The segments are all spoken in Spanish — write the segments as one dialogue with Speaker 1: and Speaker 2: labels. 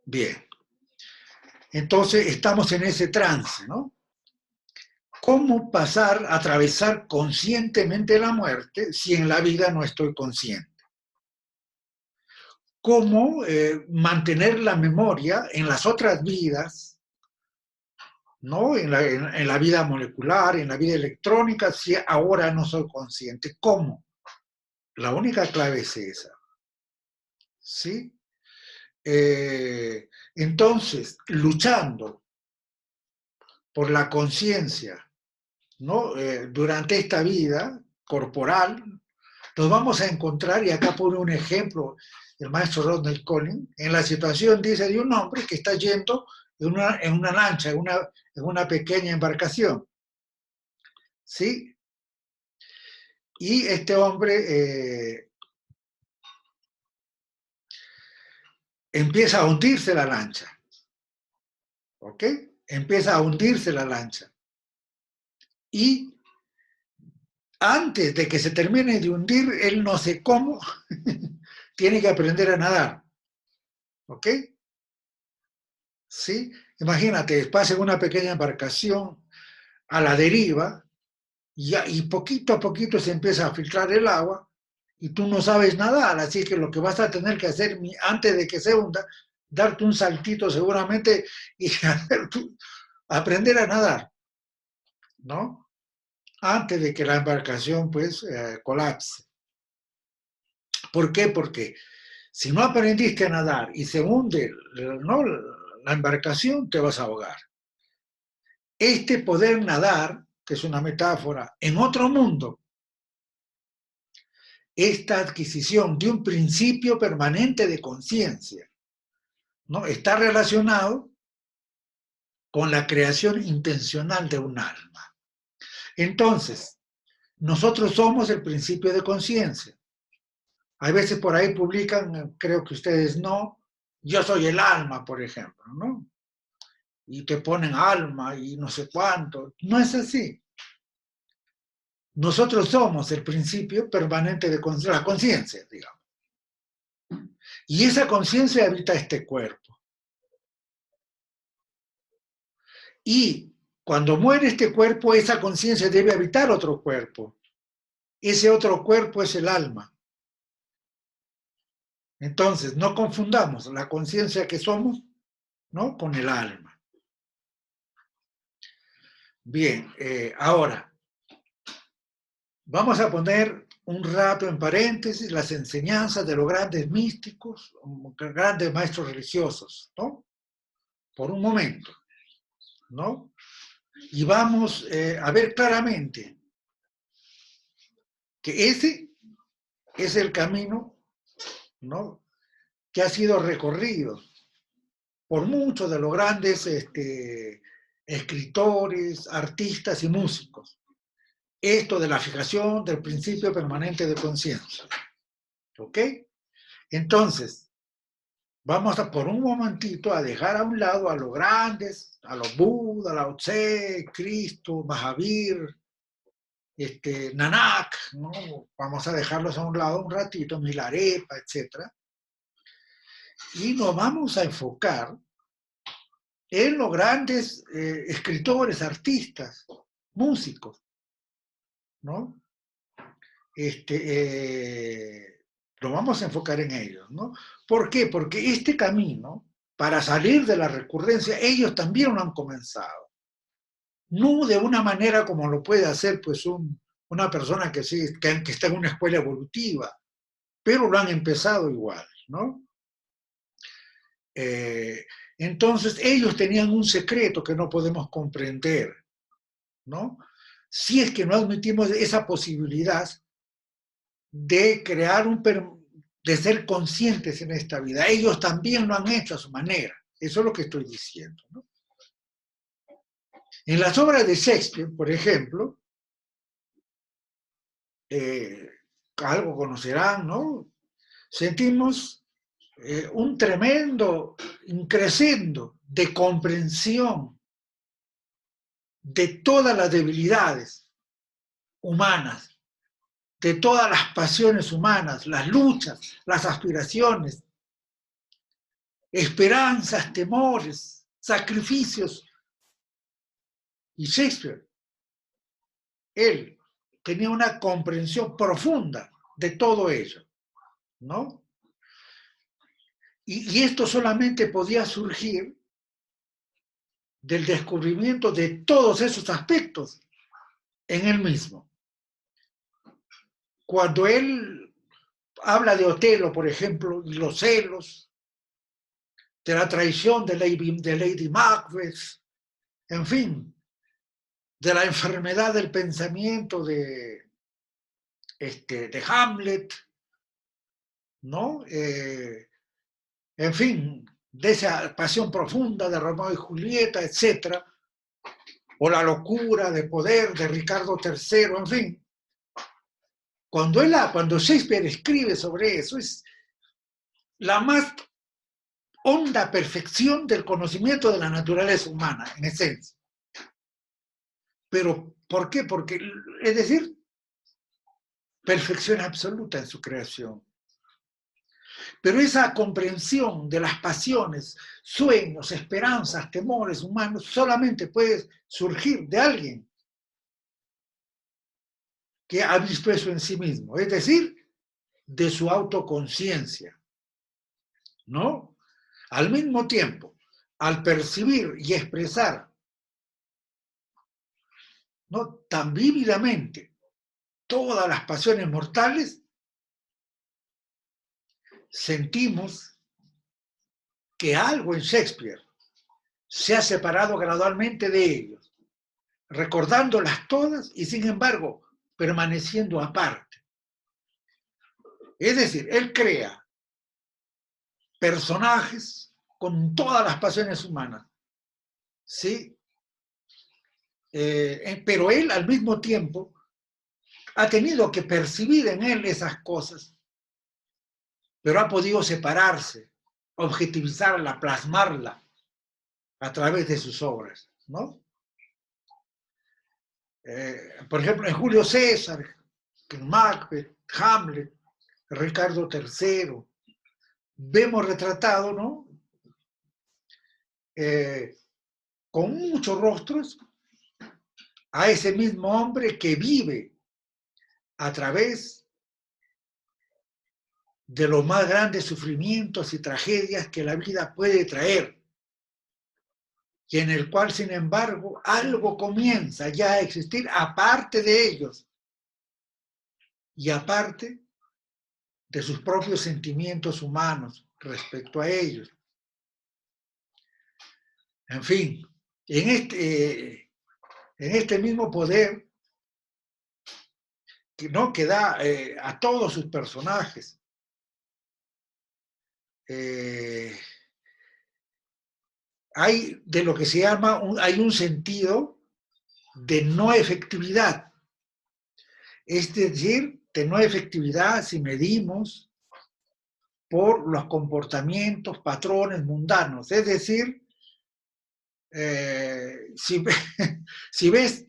Speaker 1: Bien. Entonces estamos en ese trance, ¿no? ¿Cómo pasar, atravesar conscientemente la muerte si en la vida no estoy consciente? ¿Cómo mantener la memoria en las otras vidas, ¿no? En la vida molecular, en la vida electrónica, si ahora no soy consciente? ¿Cómo? La única clave es esa, ¿sí? Entonces, luchando por la conciencia, ¿no? Durante esta vida corporal, nos vamos a encontrar, y acá pone un ejemplo el maestro Rodney Collins, en la situación, dice, de un hombre que está yendo en una lancha, en una pequeña embarcación, ¿sí? Y este hombre empieza a hundirse la lancha, ¿ok? Empieza a hundirse la lancha. Y antes de que se termine de hundir, él no sé cómo, tiene que aprender a nadar, ¿ok? ¿Sí? Imagínate, pasa en una pequeña embarcación a la deriva y poquito a poquito se empieza a filtrar el agua y tú no sabes nadar, así que lo que vas a tener que hacer antes de que se hunda, darte un saltito seguramente y aprender a nadar, ¿no? Antes de que la embarcación pues colapse. ¿Por qué? Porque si no aprendiste a nadar y se hunde, ¿no?, la embarcación, te vas a ahogar. Este poder nadar, que es una metáfora, en otro mundo, esta adquisición de un principio permanente de conciencia, ¿no?, está relacionado con la creación intencional de un alma. Entonces, nosotros somos el principio de conciencia. Hay veces por ahí publican, creo que ustedes no, yo soy el alma, por ejemplo, ¿no? Y te ponen alma y no sé cuánto. No es así. Nosotros somos el principio permanente de la conciencia, digamos. Y esa conciencia habita este cuerpo. Y cuando muere este cuerpo, esa conciencia debe habitar otro cuerpo. Ese otro cuerpo es el alma. Entonces, no confundamos la conciencia que somos, ¿no?, con el alma. Bien, ahora, vamos a poner un rato en paréntesis las enseñanzas de los grandes místicos, grandes maestros religiosos, ¿no? Por un momento, ¿no? Y vamos a ver claramente que ese es el camino, ¿no?, que ha sido recorrido por muchos de los grandes escritores, artistas y músicos. Esto de la fijación del principio permanente de conciencia. ¿Ok? Entonces, vamos a por un momentito a dejar a un lado a los grandes, a los Buda, Lao Tse, Cristo, Mahavir, Nanak, ¿no? Vamos a dejarlos a un lado un ratito, Milarepa, etc. Y nos vamos a enfocar en los grandes escritores, artistas, músicos, ¿no? Lo vamos a enfocar en ellos, ¿no? ¿Por qué? Porque este camino, para salir de la recurrencia, ellos también lo han comenzado. No de una manera como lo puede hacer pues una persona que está en una escuela evolutiva, pero lo han empezado igual, ¿no? Entonces ellos tenían un secreto que no podemos comprender, ¿no? Si es que no admitimos esa posibilidad de crear de ser conscientes en esta vida. Ellos también lo han hecho a su manera. Eso es lo que estoy diciendo, ¿no? En las obras de Shakespeare, por ejemplo, algo conocerán, ¿no? Sentimos un tremendo increscendo de comprensión de todas las debilidades humanas, de todas las pasiones humanas, las luchas, las aspiraciones. esperanzas, temores, sacrificios. Y Shakespeare, él tenía una comprensión profunda de todo ello, ¿no? Y esto solamente podía surgir del descubrimiento de todos esos aspectos en él mismo. Cuando él habla de Otelo, por ejemplo, y los celos, de la traición de Lady Macbeth, en fin, de la enfermedad del pensamiento de Hamlet, ¿no? En fin, de esa pasión profunda de Romeo y Julieta, etc., o la locura de poder de Ricardo III, en fin. Cuando Shakespeare escribe sobre eso, es la más honda perfección del conocimiento de la naturaleza humana, en esencia. Pero, ¿por qué? Porque, es decir, perfección absoluta en su creación. Pero esa comprensión de las pasiones, sueños, esperanzas, temores humanos, solamente puede surgir de alguien que ha visto eso en sí mismo, es decir, de su autoconciencia, ¿no? Al mismo tiempo, al percibir y expresar, ¿no?, tan vívidamente todas las pasiones mortales, sentimos que algo en Shakespeare se ha separado gradualmente de ellos, recordándolas todas y sin embargo permaneciendo aparte. Es decir, él crea personajes con todas las pasiones humanas, ¿sí? Pero él al mismo tiempo ha tenido que percibir en él esas cosas, pero ha podido separarse, objetivizarla, plasmarla a través de sus obras, ¿no? Por ejemplo, en Julio César, en Macbeth, Hamlet, Ricardo III, vemos retratado, ¿no?, con muchos rostros a ese mismo hombre que vive a través de los más grandes sufrimientos y tragedias que la vida puede traer, y en el cual, sin embargo, algo comienza ya a existir aparte de ellos y aparte de sus propios sentimientos humanos respecto a ellos. En fin, en este mismo poder, ¿no?, que da a todos sus personajes, hay de lo que se llama, hay un sentido de no efectividad. Es decir, de no efectividad si medimos por los comportamientos, patrones mundanos. Es decir, si ves,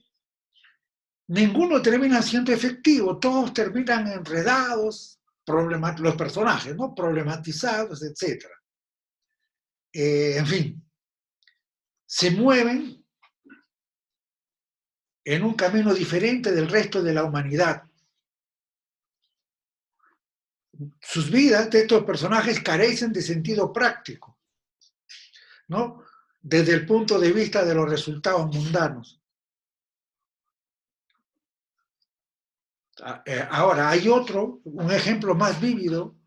Speaker 1: ninguno termina siendo efectivo, todos terminan enredados, los personajes, ¿no?, problematizados, etc. En fin, se mueven en un camino diferente del resto de la humanidad. Sus vidas de estos personajes carecen de sentido práctico, ¿no?, desde el punto de vista de los resultados mundanos. Ahora, hay un ejemplo más vívido,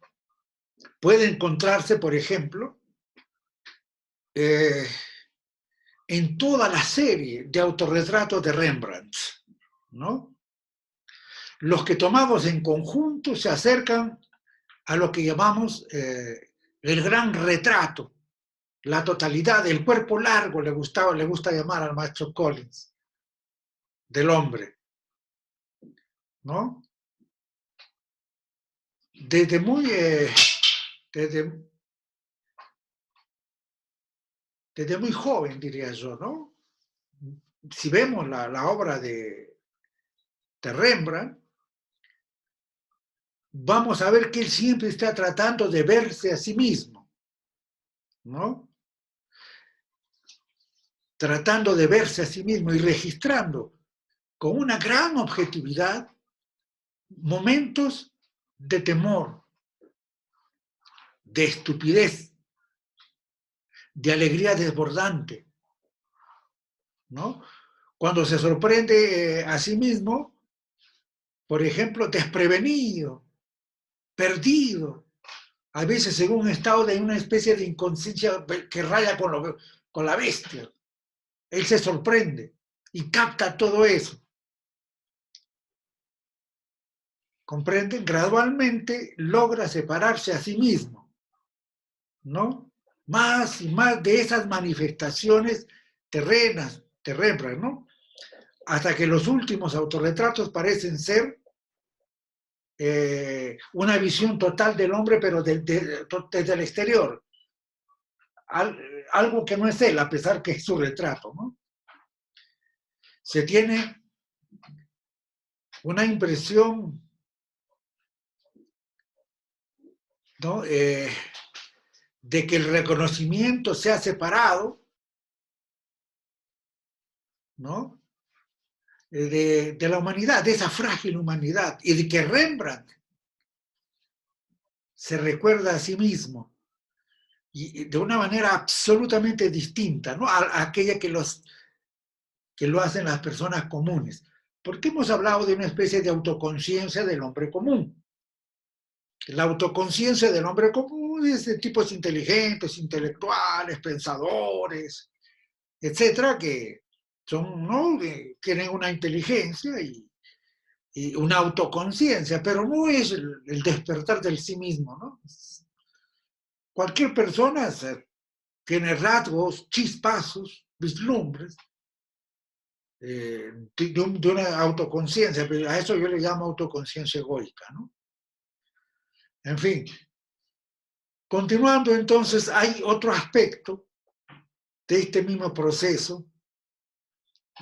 Speaker 1: puede encontrarse, por ejemplo, en toda la serie de autorretratos de Rembrandt, ¿no? Los que tomamos en conjunto se acercan a lo que llamamos el gran retrato, la totalidad, el cuerpo largo, le gusta llamar al maestro Collins, del hombre, ¿no? Desde muy, desde muy joven, diría yo, ¿no? Si vemos la obra de Rembrandt, vamos a ver que él siempre está tratando de verse a sí mismo, ¿no? Tratando de verse a sí mismo y registrando con una gran objetividad momentos de temor, de estupidez, de alegría desbordante, ¿no? Cuando se sorprende a sí mismo, por ejemplo, desprevenido, perdido, a veces en un estado de una especie de inconsciencia que raya con la bestia. Él se sorprende y capta todo eso. ¿Comprenden? Gradualmente logra separarse a sí mismo, ¿no? Más y más de esas manifestaciones terrenas, de Rembrandt, ¿no? Hasta que los últimos autorretratos parecen ser una visión total del hombre, pero desde el exterior. Algo que no es él, a pesar que es su retrato, ¿no? Se tiene una impresión, ¿no? De que el reconocimiento se ha separado, ¿no? De la humanidad, de esa frágil humanidad, y de que Rembrandt se recuerda a sí mismo y de una manera absolutamente distinta, ¿no? A aquella que lo hacen las personas comunes. Porque hemos hablado de una especie de autoconciencia del hombre común. La autoconciencia del hombre común es de tipos inteligentes, intelectuales, pensadores, etcétera, que son, ¿no? Tienen una inteligencia y una autoconciencia, pero no es el despertar del sí mismo, ¿no? Cualquier persona tiene rasgos, chispazos, vislumbres de una autoconciencia, pero a eso yo le llamo autoconciencia egoica, ¿no? En fin, continuando entonces, hay otro aspecto de este mismo proceso,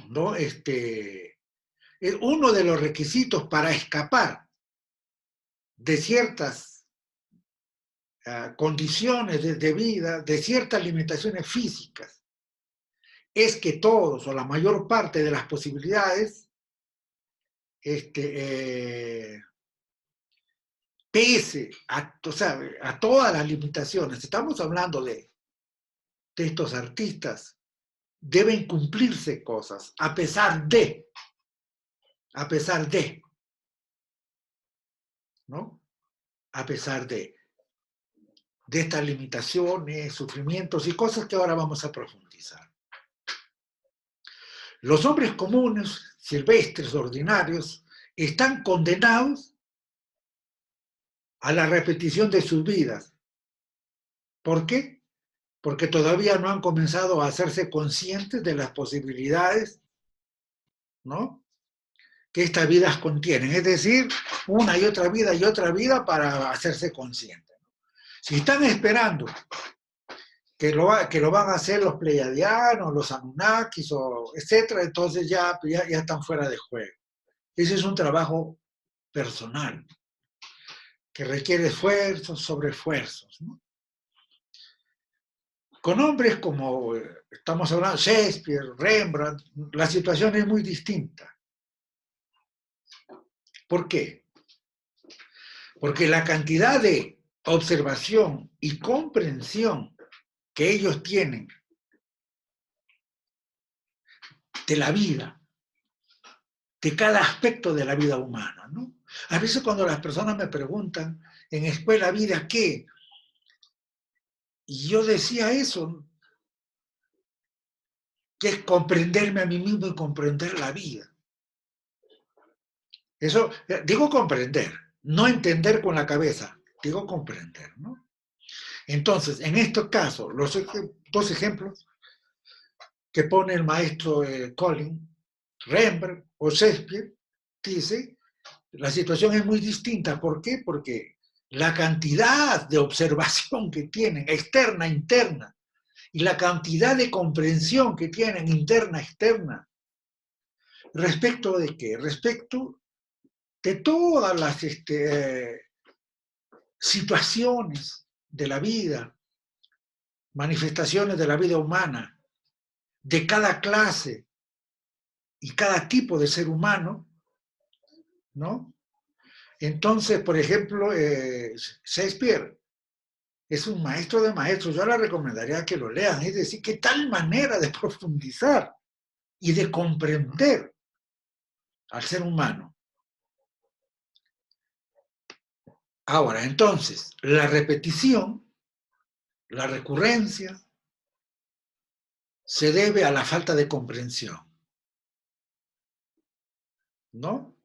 Speaker 1: ¿no? Uno de los requisitos para escapar de ciertas condiciones de vida, de ciertas limitaciones físicas, es que todos o la mayor parte de las posibilidades, pese a, o sea, a todas las limitaciones, estamos hablando de estos artistas, deben cumplirse cosas, a pesar de, ¿no? A pesar de estas limitaciones, sufrimientos y cosas que ahora vamos a profundizar. Los hombres comunes, silvestres, ordinarios, están condenados a la repetición de sus vidas. ¿Por qué? Porque todavía no han comenzado a hacerse conscientes de las posibilidades, ¿no?, que estas vidas contienen. Es decir, una y otra vida para hacerse conscientes. Si están esperando que lo van a hacer los pleiadianos, los anunnakis, etcétera, entonces ya están fuera de juego. Ese es un trabajo personal que requiere esfuerzos sobre esfuerzos, ¿no? Con hombres como estamos hablando, Shakespeare, Rembrandt, la situación es muy distinta. ¿Por qué? Porque la cantidad de observación y comprensión que ellos tienen de la vida, de cada aspecto de la vida humana, ¿no? A veces cuando las personas me preguntan, en escuela vida, ¿qué? Y yo decía eso, que es comprenderme a mí mismo y comprender la vida. Eso, digo comprender, no entender con la cabeza, digo comprender, ¿no? Entonces, en estos casos, los dos ejemplos que pone el maestro Collins, Rembrandt o Shakespeare, dice, la situación es muy distinta. ¿Por qué? Porque la cantidad de observación que tienen, externa, interna, y la cantidad de comprensión que tienen, interna, externa, ¿respecto de qué? Respecto de todas las situaciones de la vida, manifestaciones de la vida humana, de cada clase y cada tipo de ser humano, ¿no? Entonces, por ejemplo, Shakespeare es un maestro de maestros. Yo le recomendaría que lo lean. Es decir, qué tal manera de profundizar y de comprender al ser humano. Ahora, entonces, la repetición, la recurrencia, se debe a la falta de comprensión, ¿no?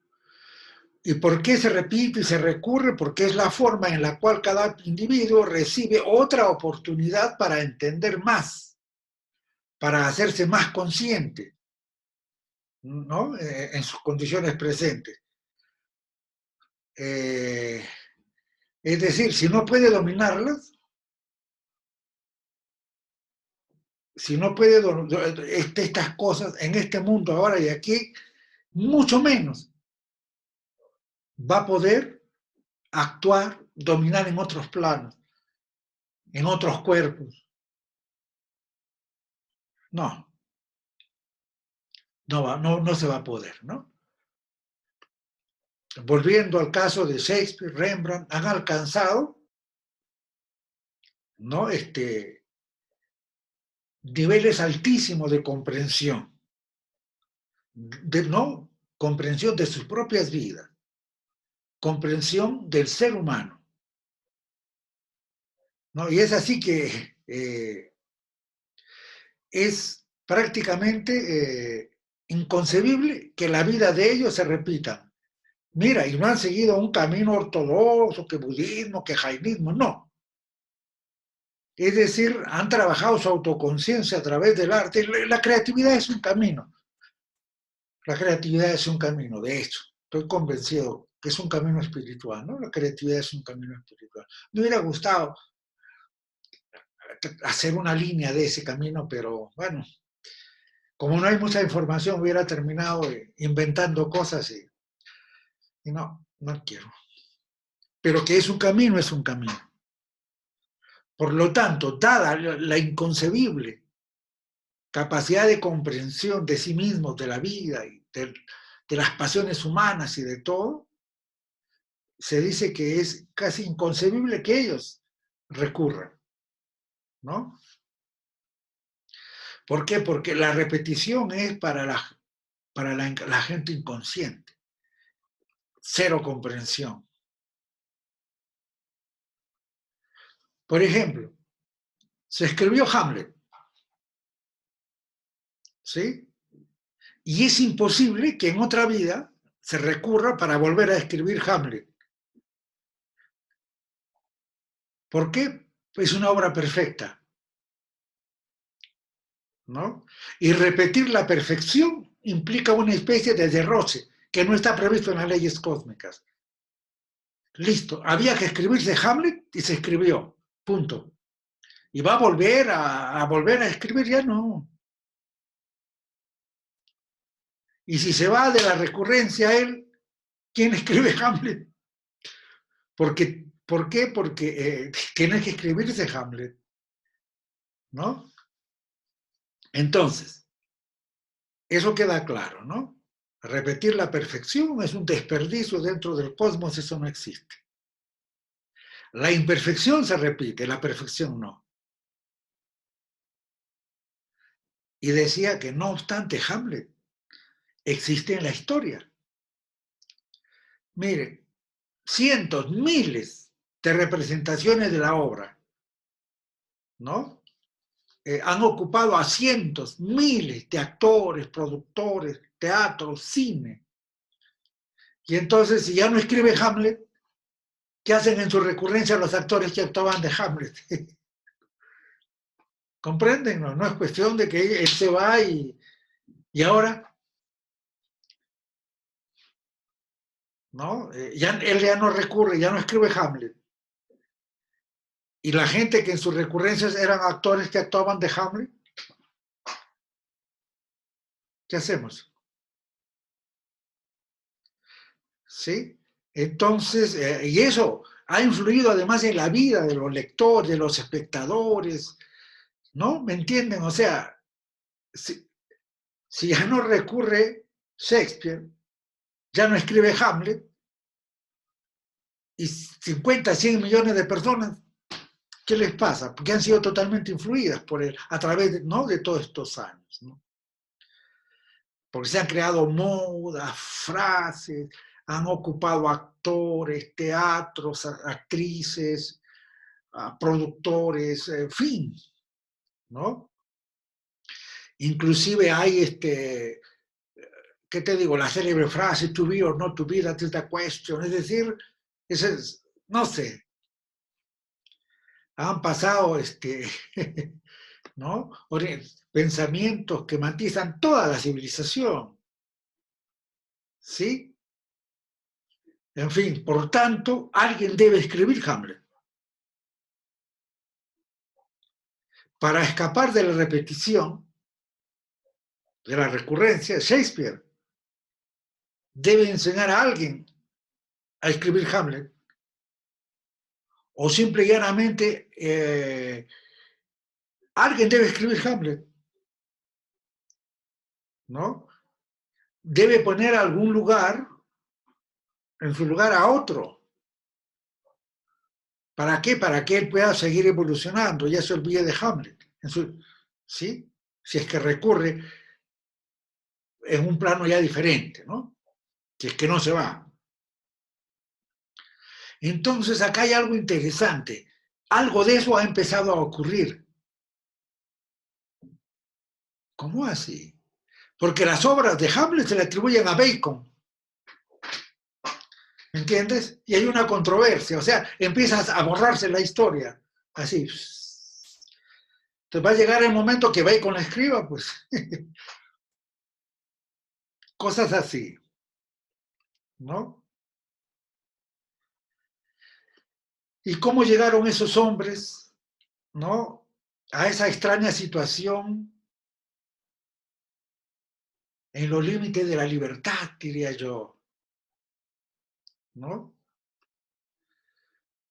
Speaker 1: ¿Y por qué se repite y se recurre? Porque es la forma en la cual cada individuo recibe otra oportunidad para entender más, para hacerse más consciente, ¿no? En sus condiciones presentes. Eh, es decir, si no puede dominarlas, si no puede estas cosas en este mundo ahora y aquí, mucho menos va a poder actuar, dominar en otros planos, en otros cuerpos. No, no se va a poder, ¿no? Volviendo al caso de Shakespeare, Rembrandt, han alcanzado, ¿no? Niveles altísimos de comprensión, ¿no? Comprensión de sus propias vidas, comprensión del ser humano, ¿no? Y es así que es prácticamente inconcebible que la vida de ellos se repita. Mira, y no han seguido un camino ortodoxo, que budismo, que jainismo, no. Es decir, han trabajado su autoconciencia a través del arte. La creatividad es un camino. La creatividad es un camino, de hecho. Estoy convencido que es un camino espiritual, ¿no? La creatividad es un camino espiritual. Me hubiera gustado hacer una línea de ese camino, pero bueno, como no hay mucha información, hubiera terminado inventando cosas y no quiero. Pero que es un camino, es un camino. Por lo tanto, dada la inconcebible capacidad de comprensión de sí mismos, de la vida y de las pasiones humanas y de todo, se dice que es casi inconcebible que ellos recurran, ¿no? ¿Por qué? Porque la repetición es para la gente inconsciente, cero comprensión. Por ejemplo, se escribió Hamlet, ¿sí? Y es imposible que en otra vida se recurra para volver a escribir Hamlet. ¿Por qué? Es una obra perfecta, ¿no? Y repetir la perfección implica una especie de derroche que no está previsto en las leyes cósmicas. Listo, había que escribirse Hamlet y se escribió, punto. Y va a volver a escribir, ya no. Y si se va de la recurrencia a él, ¿quién escribe Hamlet? ¿Por qué? Porque tiene que escribirse Hamlet, ¿no? Entonces, eso queda claro, ¿no? Repetir la perfección es un desperdicio dentro del cosmos, eso no existe. La imperfección se repite, la perfección no. Y decía que no obstante Hamlet existe en la historia. Miren, cientos, miles de representaciones de la obra, ¿no? Han ocupado a cientos, miles de actores, productores, teatro, cine. Y entonces, si ya no escribe Hamlet, ¿qué hacen en su recurrencia los actores que actuaban de Hamlet? ¿Comprenden? No es cuestión de que él se va y ahora, ¿no? Él ya no recurre, ya no escribe Hamlet. Y la gente que en sus recurrencias eran actores que actuaban de Hamlet, ¿qué hacemos? ¿Sí? Entonces, y eso ha influido además en la vida de los lectores, de los espectadores, ¿no? ¿Me entienden? O sea, si ya no recurre Shakespeare, ya no escribe Hamlet, y 50, 100 millones de personas, ¿qué les pasa? Porque han sido totalmente influidas por él a través de, ¿no? de todos estos años, ¿no? Porque se han creado modas, frases, han ocupado actores, teatros, actrices, productores, en fin, ¿no? Inclusive hay, ¿qué te digo? La célebre frase, to be or not to be, that is the question. Es decir, no sé, han pasado, ¿no? Pensamientos que matizan toda la civilización, ¿sí? En fin, por tanto, alguien debe escribir Hamlet. Para escapar de la repetición, de la recurrencia, Shakespeare debe enseñar a alguien a escribir Hamlet, o simple y llanamente alguien debe escribir Hamlet, ¿no? Debe poner algún lugar, en su lugar a otro. ¿Para qué? Para que él pueda seguir evolucionando, ya se olvide de Hamlet, ¿sí? Si es que recurre en un plano ya diferente, ¿no? Si es que no se va. Entonces acá hay algo interesante. Algo de eso ha empezado a ocurrir. ¿Cómo así? Porque las obras de Hamlet se le atribuyen a Bacon, ¿me entiendes? Y hay una controversia, o sea, empiezas a borrarse la historia, así. Entonces va a llegar el momento que Bacon la escriba, pues, cosas así, ¿no? ¿Y cómo llegaron esos hombres, ¿no? A esa extraña situación en los límites de la libertad, diría yo, ¿no?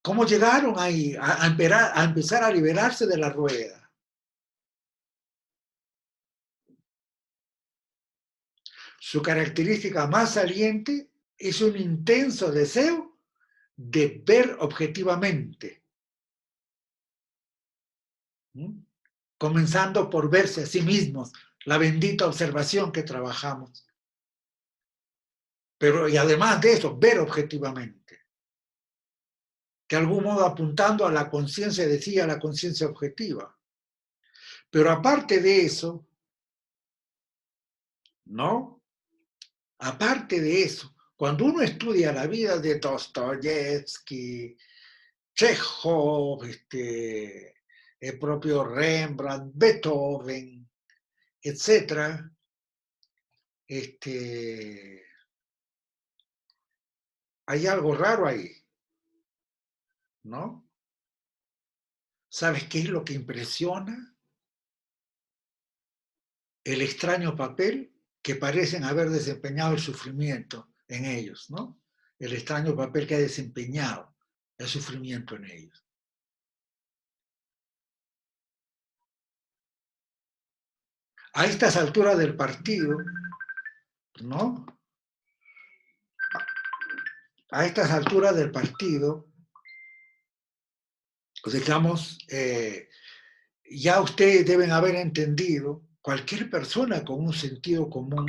Speaker 1: ¿Cómo llegaron ahí a empezar a liberarse de la rueda? Su característica más saliente es un intenso deseo de ver objetivamente, ¿sí? Comenzando por verse a sí mismos, la bendita observación que trabajamos. Pero, y además de eso, ver objetivamente. De algún modo apuntando a la conciencia de sí, a la conciencia objetiva. Pero aparte de eso, ¿no? Aparte de eso, cuando uno estudia la vida de Dostoyevsky, Chekhov, el propio Rembrandt, Beethoven, etcétera, hay algo raro ahí, ¿no? ¿Sabes qué es lo que impresiona? El extraño papel que parecen haber desempeñado el sufrimiento en ellos, ¿no? El extraño papel que ha desempeñado el sufrimiento en ellos. A estas alturas del partido, ¿no? A estas alturas del partido, digamos, ya ustedes deben haber entendido, cualquier persona con un sentido común,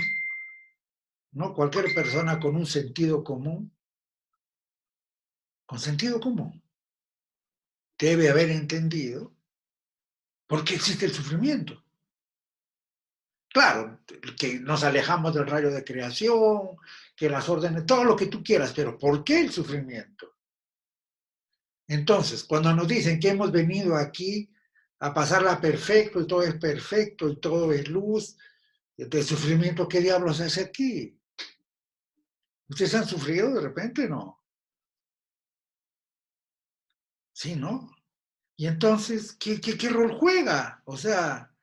Speaker 1: ¿no? Cualquier persona con sentido común, debe haber entendido por qué existe el sufrimiento. Claro, que nos alejamos del rayo de creación, que las órdenes, todo lo que tú quieras, pero ¿por qué el sufrimiento? Entonces, cuando nos dicen que hemos venido aquí a pasarla perfecto y todo es perfecto y todo es luz, el sufrimiento, ¿qué diablos hace aquí? ¿Ustedes han sufrido de repente? No. Sí, ¿no? Y entonces, ¿qué rol juega? O sea,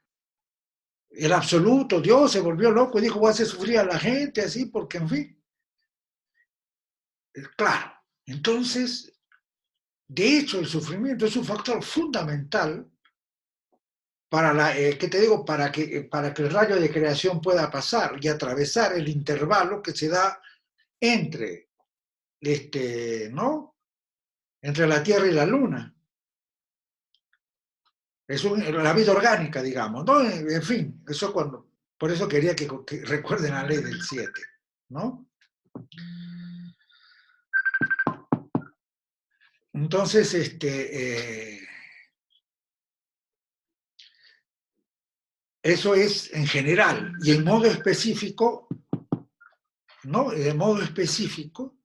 Speaker 1: el absoluto, Dios se volvió loco y dijo, voy a hacer sufrir a la gente así, porque en fin, claro. Entonces, de hecho, el sufrimiento es un factor fundamental ¿qué te digo? Para que el rayo de creación pueda pasar y atravesar el intervalo que se da entre, ¿no? Entre la Tierra y la Luna. Es la vida orgánica, digamos, ¿no? En fin, eso por eso quería que recuerden la ley del 7, ¿no? Entonces, eso es en general. Y en modo específico, ¿no? De modo específico,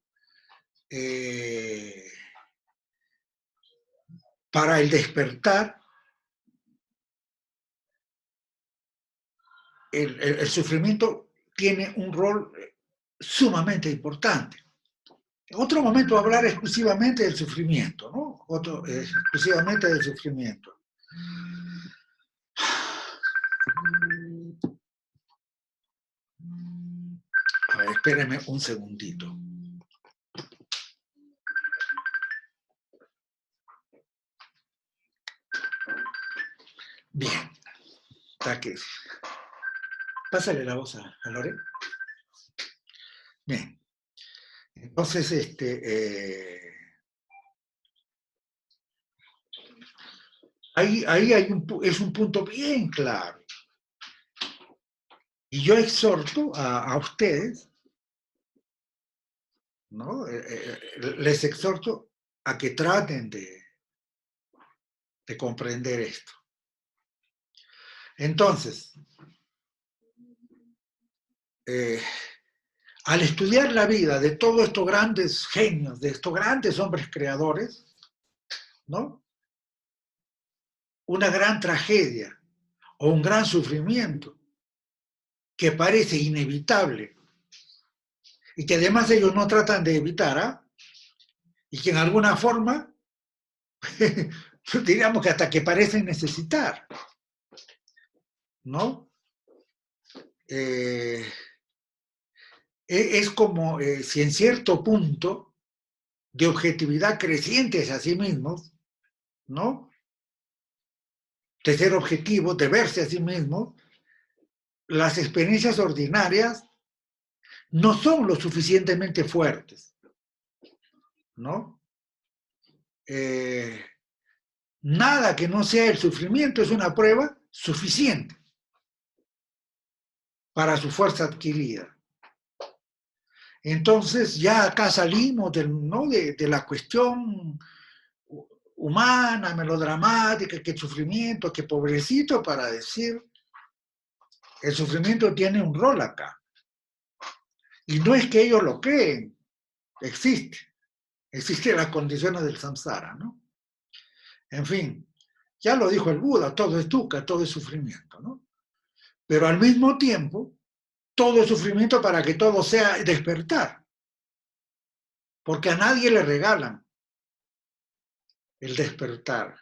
Speaker 1: para el despertar, el sufrimiento tiene un rol sumamente importante. En otro momento hablar exclusivamente del sufrimiento, ¿no? Exclusivamente del sufrimiento. A ver, espérenme un segundito. Bien. Está que... Pásale la voz a Lore. Bien. Entonces, ahí es un punto bien claro. Y yo exhorto a ustedes, ¿no? Les exhorto a que traten de comprender esto. Entonces, al estudiar la vida de todos estos grandes genios, de estos grandes hombres creadores, ¿no? Una gran tragedia o un gran sufrimiento que parece inevitable y que además ellos no tratan de evitar, ¿ah? Y que en alguna forma, diríamos que hasta que parecen necesitar, ¿no? Es como si en cierto punto de objetividad crecientes a sí mismos, ¿no? De ser objetivos, de verse a sí mismos, las experiencias ordinarias no son lo suficientemente fuertes, ¿no? Nada que no sea el sufrimiento es una prueba suficiente para su fuerza adquirida. Entonces ya acá salimos ¿no? de la cuestión humana, melodramática, que sufrimiento, que pobrecito, para decir, el sufrimiento tiene un rol acá. Y no es que ellos lo creen, existen las condiciones del samsara, ¿no? En fin, ya lo dijo el Buda, todo es dukkha, todo es sufrimiento, ¿no? Pero al mismo tiempo, todo es sufrimiento para que todo sea despertar, porque a nadie le regalan el despertar.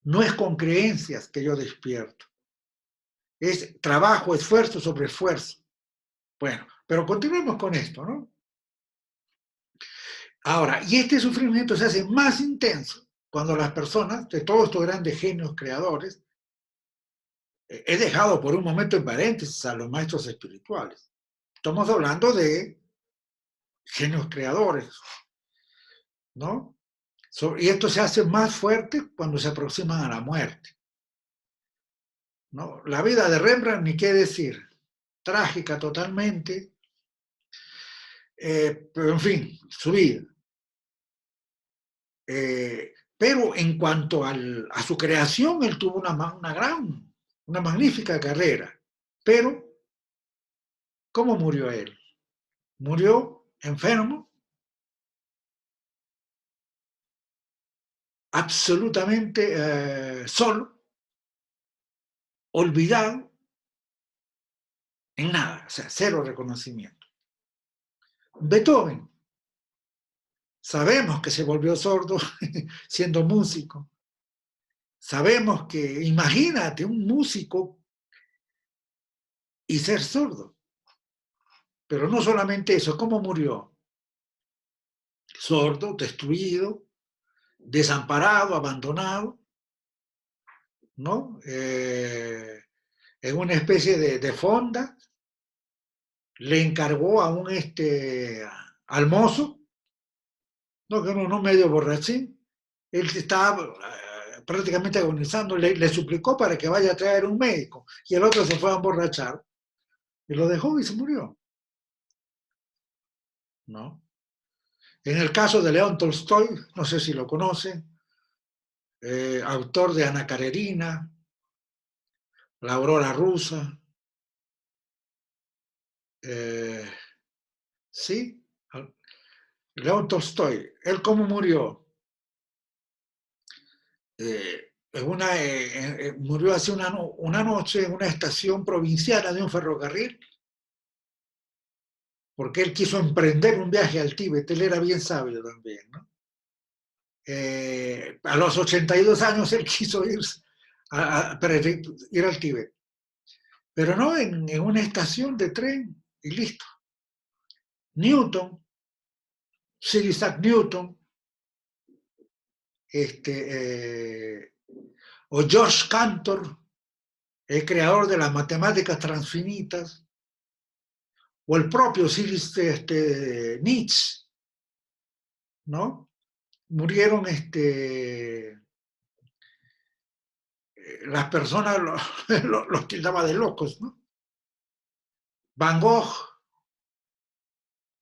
Speaker 1: No es con creencias que yo despierto, es trabajo, esfuerzo sobre esfuerzo. Bueno, pero continuemos con esto, ¿no? Ahora, y este sufrimiento se hace más intenso cuando las personas, de todos estos grandes genios creadores, he dejado por un momento en paréntesis a los maestros espirituales. Estamos hablando de genios creadores, ¿no? Y esto se hace más fuerte cuando se aproximan a la muerte, ¿no? La vida de Rembrandt, ni qué decir, trágica totalmente, pero en fin, su vida. Pero en cuanto a su creación, él tuvo una magnífica carrera. Pero, ¿cómo murió él? Murió enfermo, absolutamente solo, olvidado, en nada, o sea, cero reconocimiento. Beethoven, sabemos que se volvió sordo siendo músico. Sabemos que, imagínate, un músico y ser sordo. Pero no solamente eso, ¿cómo murió? Sordo, destruido, desamparado, abandonado, ¿no? En una especie de fonda, le encargó a un al mozo, ¿no? Que no medio borrachín, él estaba prácticamente agonizando, le suplicó para que vaya a traer un médico, y el otro se fue a emborrachar, y lo dejó y se murió, ¿no? En el caso de León Tolstoy, no sé si lo conocen, autor de Ana Karenina, La Aurora Rusa, eh, ¿sí? León Tolstoy, ¿él cómo murió? Murió hace una noche en una estación provinciana de un ferrocarril, porque él quiso emprender un viaje al Tíbet, él era bien sabio también, ¿no? A los 82 años él quiso para ir al Tíbet, pero no en una estación de tren y listo. Newton, Sir Isaac Newton, este, o George Cantor, el creador de las matemáticas transfinitas, o el propio Sir Nietzsche, ¿no? Murieron las personas los tildaba de locos, ¿no? Van Gogh,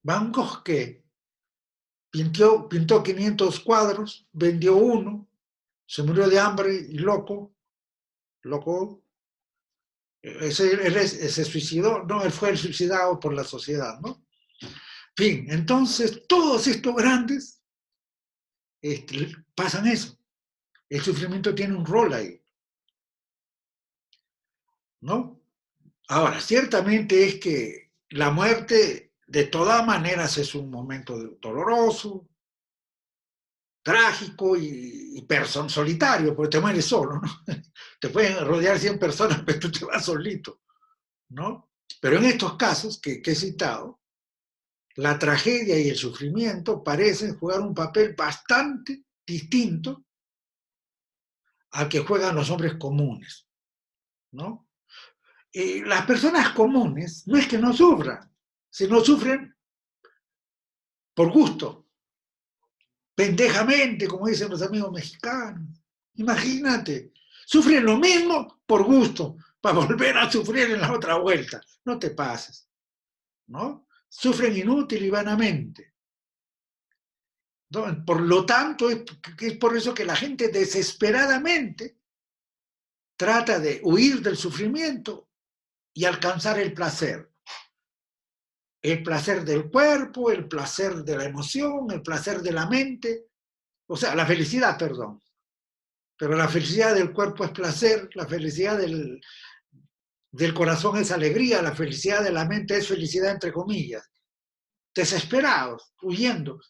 Speaker 1: Van Gogh que pintó 500 cuadros, vendió uno, se murió de hambre y loco, él se suicidó, no, él fue el suicidado por la sociedad, ¿no? Fin, entonces todos estos grandes pasan eso. El sufrimiento tiene un rol ahí, ¿no? Ahora, ciertamente es que la muerte de todas maneras es un momento doloroso, trágico y solitario, porque te mueres solo, ¿no? Te pueden rodear 100 personas, pero tú te vas solito, ¿no? Pero en estos casos que he citado, la tragedia y el sufrimiento parecen jugar un papel bastante distinto al que juegan los hombres comunes, ¿no? Las personas comunes no es que no sufran, sino sufren por gusto, pendejamente, como dicen los amigos mexicanos. Imagínate, sufren lo mismo por gusto, para volver a sufrir en la otra vuelta. No te pases, ¿no? Sufren inútil y vanamente, ¿no? Por lo tanto, es por eso que la gente desesperadamente trata de huir del sufrimiento y alcanzar el placer. El placer del cuerpo, el placer de la emoción, el placer de la mente, o sea, la felicidad, perdón. Pero la felicidad del cuerpo es placer, la felicidad del corazón es alegría, la felicidad de la mente es felicidad entre comillas. Desesperados, huyendo.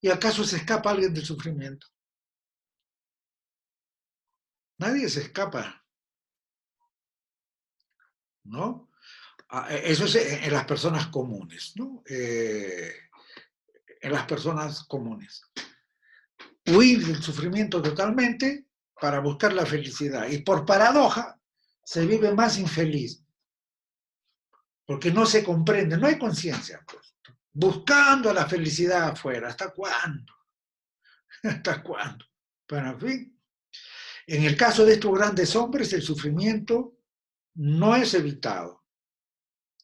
Speaker 1: ¿Y acaso se escapa alguien del sufrimiento? Nadie se escapa, ¿no? Eso es en las personas comunes, ¿no? En las personas comunes. Huir del sufrimiento totalmente para buscar la felicidad. Y por paradoja, se vive más infeliz, porque no se comprende, no hay conciencia, pues. Buscando la felicidad afuera. ¿Hasta cuándo? ¿Hasta cuándo? Pero en fin, en el caso de estos grandes hombres, el sufrimiento no es evitado,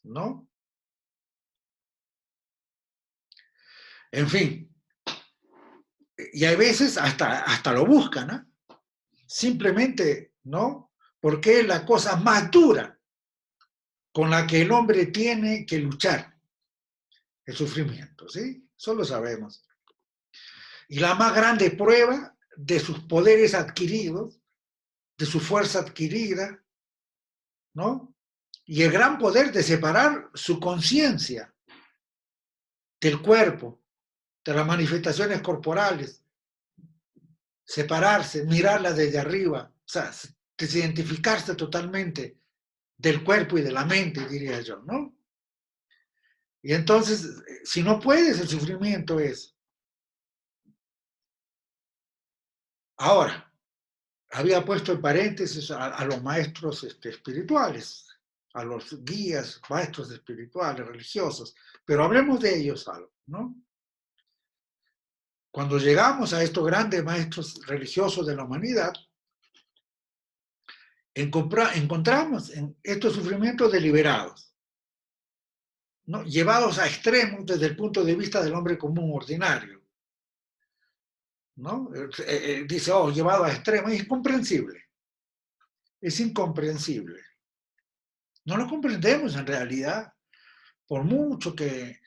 Speaker 1: ¿no? En fin, y hay veces hasta lo buscan, ¿no? Simplemente, ¿no? Porque es la cosa más dura con la que el hombre tiene que luchar, el sufrimiento, ¿sí? Eso lo sabemos. Y la más grande prueba de sus poderes adquiridos, de su fuerza adquirida, ¿no? Y el gran poder de separar su conciencia del cuerpo, de las manifestaciones corporales, separarse, mirarla desde arriba, o sea, desidentificarse totalmente del cuerpo y de la mente, diría yo, ¿no? Y entonces, si no puedes, el sufrimiento es. Ahora, había puesto en paréntesis a los maestros espirituales, a los guías, maestros espirituales, religiosos, pero hablemos de ellos algo, ¿no? Cuando llegamos a estos grandes maestros religiosos de la humanidad, encontramos en estos sufrimientos deliberados, ¿no? Llevados a extremos desde el punto de vista del hombre común ordinario, ¿no? Dice, oh, llevado a extremos, es incomprensible. No lo comprendemos en realidad, por mucho que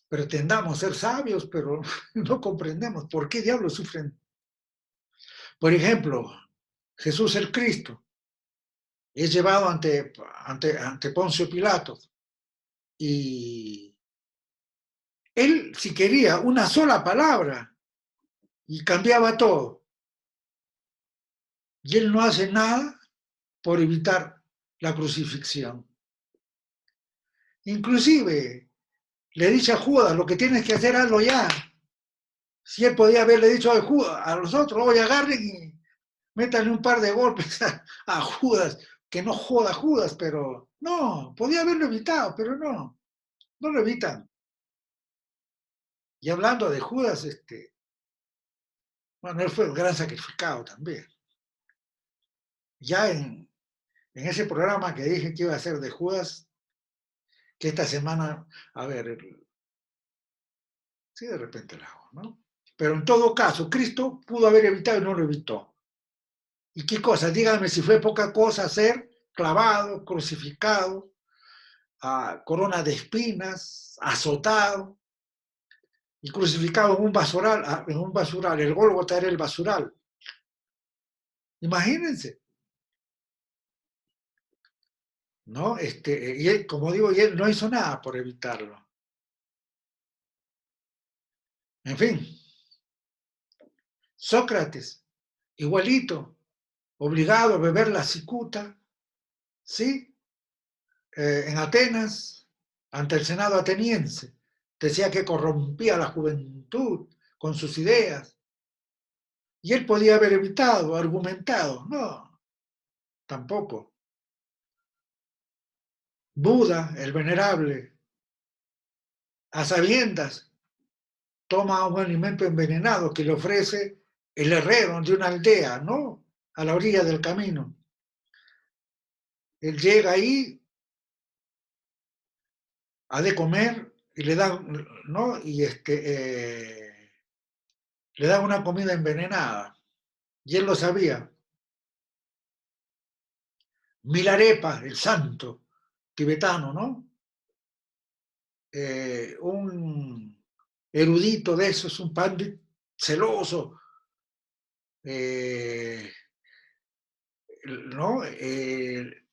Speaker 1: pretendamos ser sabios, pero no comprendemos por qué diablos sufren. Por ejemplo, Jesús el Cristo es llevado ante Poncio Pilato y él, si quería una sola palabra, y cambiaba todo. Y él no hace nada por evitar la crucifixión. Inclusive le dice a Judas, lo que tienes que hacer, hazlo ya. Si él podía haberle dicho a los otros, oye, agarren y métanle un par de golpes a Judas, que no joda a Judas, pero no, podía haberlo evitado, pero no lo evitan. Y hablando de Judas, bueno, él fue un gran sacrificado también. Ya en ese programa que dije que iba a ser de Judas, que esta semana, a ver, sí, de repente la hago, ¿no? Pero en todo caso, Cristo pudo haber evitado y no lo evitó. ¿Y qué cosa? Díganme si fue poca cosa ser clavado, crucificado, corona de espinas, azotado y crucificado en un basural. El Gólgota era el basural. Imagínense, ¿no? Y él, como digo, y él no hizo nada por evitarlo. En fin, Sócrates, igualito, obligado a beber la cicuta, ¿sí? En Atenas, ante el Senado ateniense, decía que corrompía a la juventud con sus ideas. Y él podía haber evitado, argumentado. No, tampoco. Buda, el venerable, a sabiendas, toma un alimento envenenado que le ofrece el herrero de una aldea, ¿no? A la orilla del camino. Él llega ahí, ha de comer y le dan, ¿no? Y le dan una comida envenenada. Y él lo sabía. Milarepa, el santo tibetano, ¿no? Un erudito de esos, un pandit celoso, eh, ¿no? Él,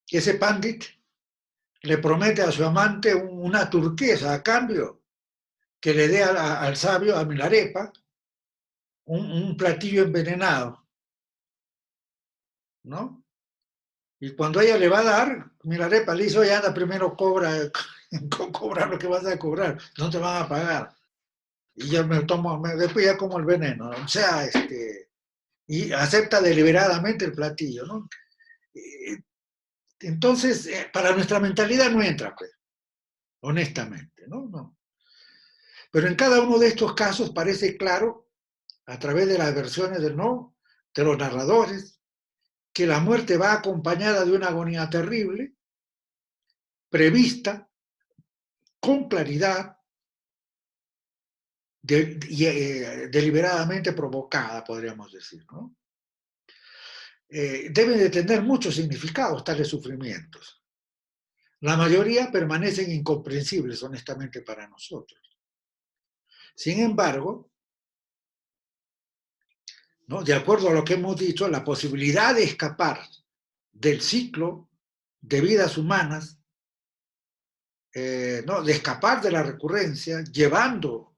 Speaker 1: ese pandit, le promete a su amante una turquesa a cambio que le dé al sabio, a Milarepa, un platillo envenenado, ¿no? Y cuando ella le va a dar, Milarepa le dice, oye, anda, primero cobra lo que vas a cobrar, no te van a pagar. Y yo me tomo, después ya como el veneno, o sea, y acepta deliberadamente el platillo, ¿no? Entonces, para nuestra mentalidad no entra, pues, honestamente, ¿no? No. Pero en cada uno de estos casos parece claro, a través de las versiones no, de los narradores, que la muerte va acompañada de una agonía terrible, prevista, con claridad, deliberadamente provocada, podríamos decir, ¿no? Deben de tener muchos significados tales sufrimientos. La mayoría permanecen incomprensibles, honestamente, para nosotros. Sin embargo, ¿no? De acuerdo a lo que hemos dicho, la posibilidad de escapar del ciclo de vidas humanas, ¿no? De escapar de la recurrencia, llevando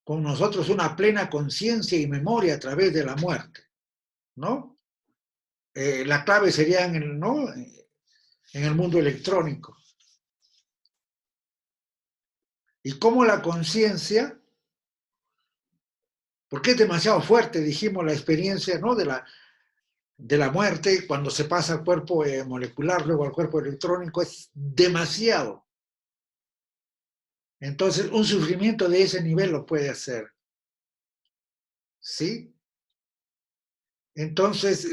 Speaker 1: con nosotros una plena conciencia y memoria a través de la muerte, ¿no? La clave sería ¿no? En el mundo electrónico. Y cómo la conciencia porque es demasiado fuerte, dijimos, la experiencia, ¿no?, de la muerte, cuando se pasa al cuerpo molecular, luego al cuerpo electrónico, es demasiado. Entonces, un sufrimiento de ese nivel lo puede hacer, ¿sí? Entonces,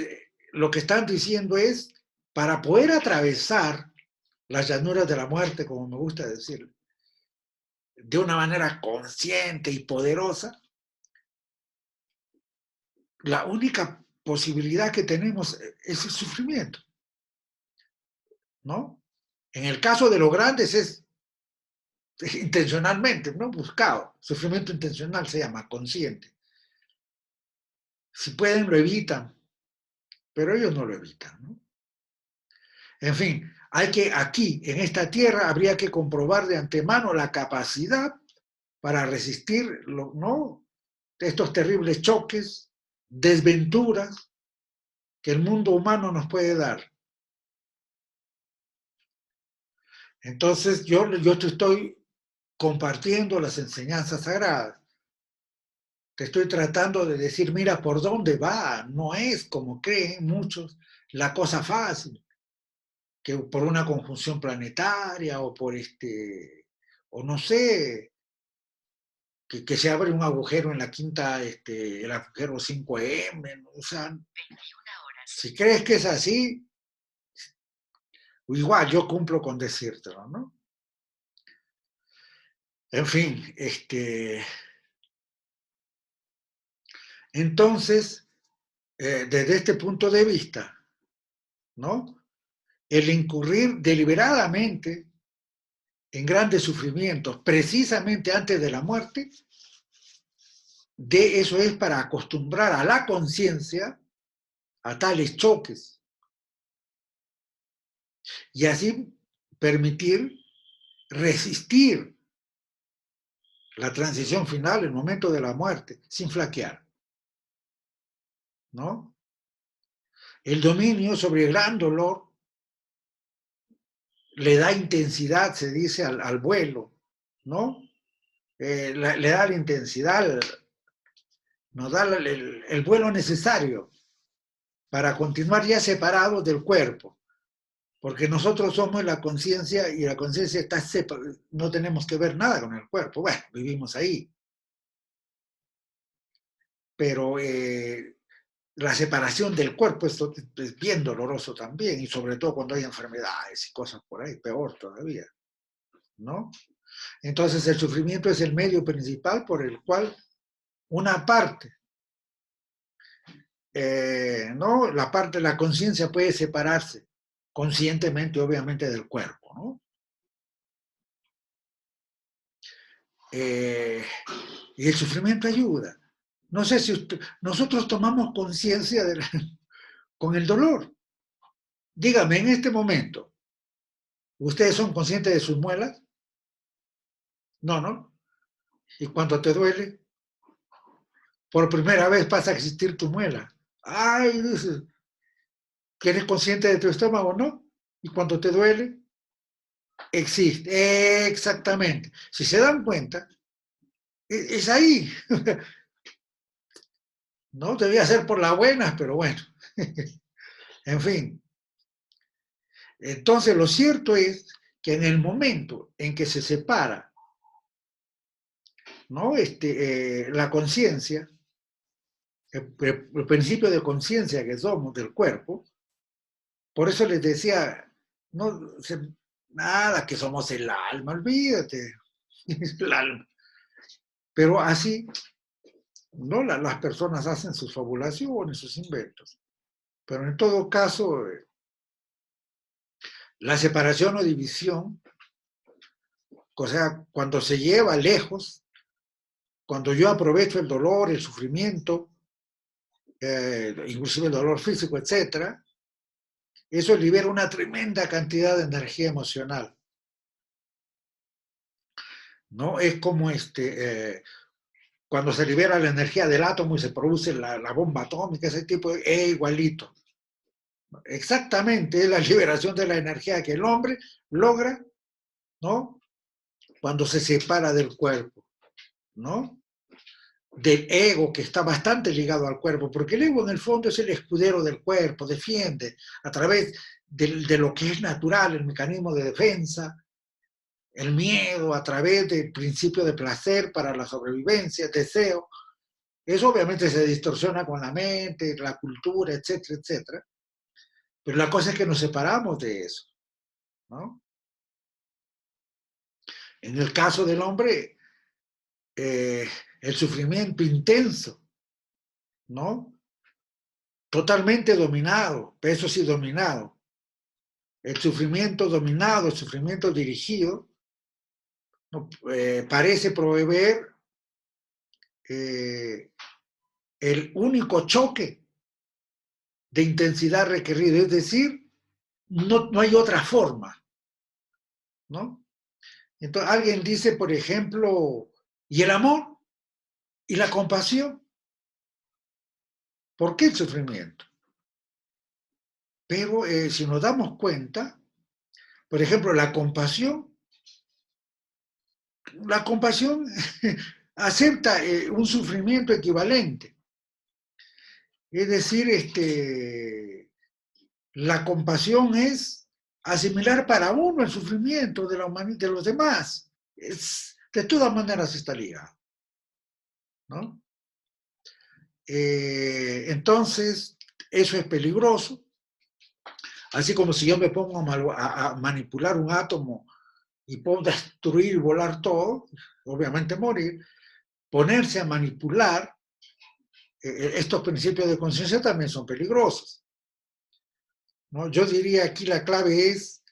Speaker 1: lo que están diciendo es, para poder atravesar las llanuras de la muerte, como me gusta decir, de una manera consciente y poderosa, la única posibilidad que tenemos es el sufrimiento, ¿no? En el caso de los grandes es intencionalmente, ¿no?, buscado. Sufrimiento intencional se llama, consciente. Si pueden, lo evitan, pero ellos no lo evitan, ¿no? En fin, aquí, en esta tierra, habría que comprobar de antemano la capacidad para resistir, ¿no?, estos terribles choques, desventuras que el mundo humano nos puede dar. Entonces, yo te estoy compartiendo las enseñanzas sagradas. Te estoy tratando de decir, mira por dónde va. No es como creen muchos la cosa fácil, que por una conjunción planetaria o por o no sé, que se abre un agujero en la quinta, el agujero 5M, ¿no? O sea, si crees que es así, igual yo cumplo con decírtelo, ¿no? En fin, entonces, desde este punto de vista, ¿no?, el incurrir deliberadamente en grandes sufrimientos, precisamente antes de la muerte, de eso es para acostumbrar a la conciencia a tales choques y así permitir resistir la transición final, el momento de la muerte, sin flaquear, ¿no? El dominio sobre el gran dolor le da intensidad, se dice, al vuelo, ¿no? Le da la intensidad, nos da el vuelo necesario para continuar ya separados del cuerpo, porque nosotros somos la conciencia y la conciencia está separada, no tenemos que ver nada con el cuerpo, bueno, vivimos ahí, pero la separación del cuerpo es bien doloroso también, y sobre todo cuando hay enfermedades y cosas por ahí, peor todavía, ¿no? Entonces el sufrimiento es el medio principal por el cual una parte, ¿no?, la parte de la conciencia puede separarse conscientemente, obviamente, del cuerpo, ¿no? Y el sufrimiento ayuda. No sé si nosotros tomamos conciencia con el dolor. Dígame, en este momento, ¿ustedes son conscientes de sus muelas? No, ¿no? Y cuando te duele, por primera vez pasa a existir tu muela. Ay, dices, que eres consciente de tu estómago, ¿no? Y cuando te duele, existe. Exactamente. Si se dan cuenta, es ahí. No debía ser por las buenas, pero bueno. En fin. Entonces, lo cierto es que en el momento en que se separa, ¿no?, la conciencia, el principio de conciencia que somos del cuerpo, por eso les decía, no, nada que somos el alma, olvídate, el alma. Pero así, ¿no?, las personas hacen sus fabulaciones, sus inventos. Pero en todo caso, la separación o división, o sea, cuando se lleva lejos, cuando yo aprovecho el dolor, el sufrimiento, inclusive el dolor físico, etcétera, eso libera una tremenda cantidad de energía emocional, ¿no? Es como cuando se libera la energía del átomo y se produce la bomba atómica, ese tipo, es igualito. Exactamente, es la liberación de la energía que el hombre logra, ¿no?, cuando se separa del cuerpo, ¿no? del ego que está bastante ligado al cuerpo, porque el ego en el fondo es el escudero del cuerpo, defiende a través de lo que es natural, el mecanismo de defensa, el miedo, a través del principio de placer para la sobrevivencia, deseo. Eso obviamente se distorsiona con la mente, la cultura, etcétera, etcétera. Pero la cosa es que nos separamos de eso, ¿no? En el caso del hombre, el sufrimiento intenso, ¿no? Totalmente dominado, eso sí dominado. El sufrimiento dominado, el sufrimiento dirigido, ¿no? Parece proveer el único choque de intensidad requerido, es decir, no hay otra forma, ¿no? Entonces alguien dice, por ejemplo, ¿y el amor? ¿Y la compasión? ¿Por qué el sufrimiento? Pero si nos damos cuenta, por ejemplo, la compasión acepta un sufrimiento equivalente. Es decir, la compasión es asimilar para uno el sufrimiento de, de los demás. De todas maneras está ligado, ¿no? Entonces, eso es peligroso. Así como si yo me pongo a manipular un átomo y puedo destruir y volar todo, obviamente morir, ponerse a manipular, estos principios de conciencia también son peligrosos, ¿no? Yo diría aquí la clave es,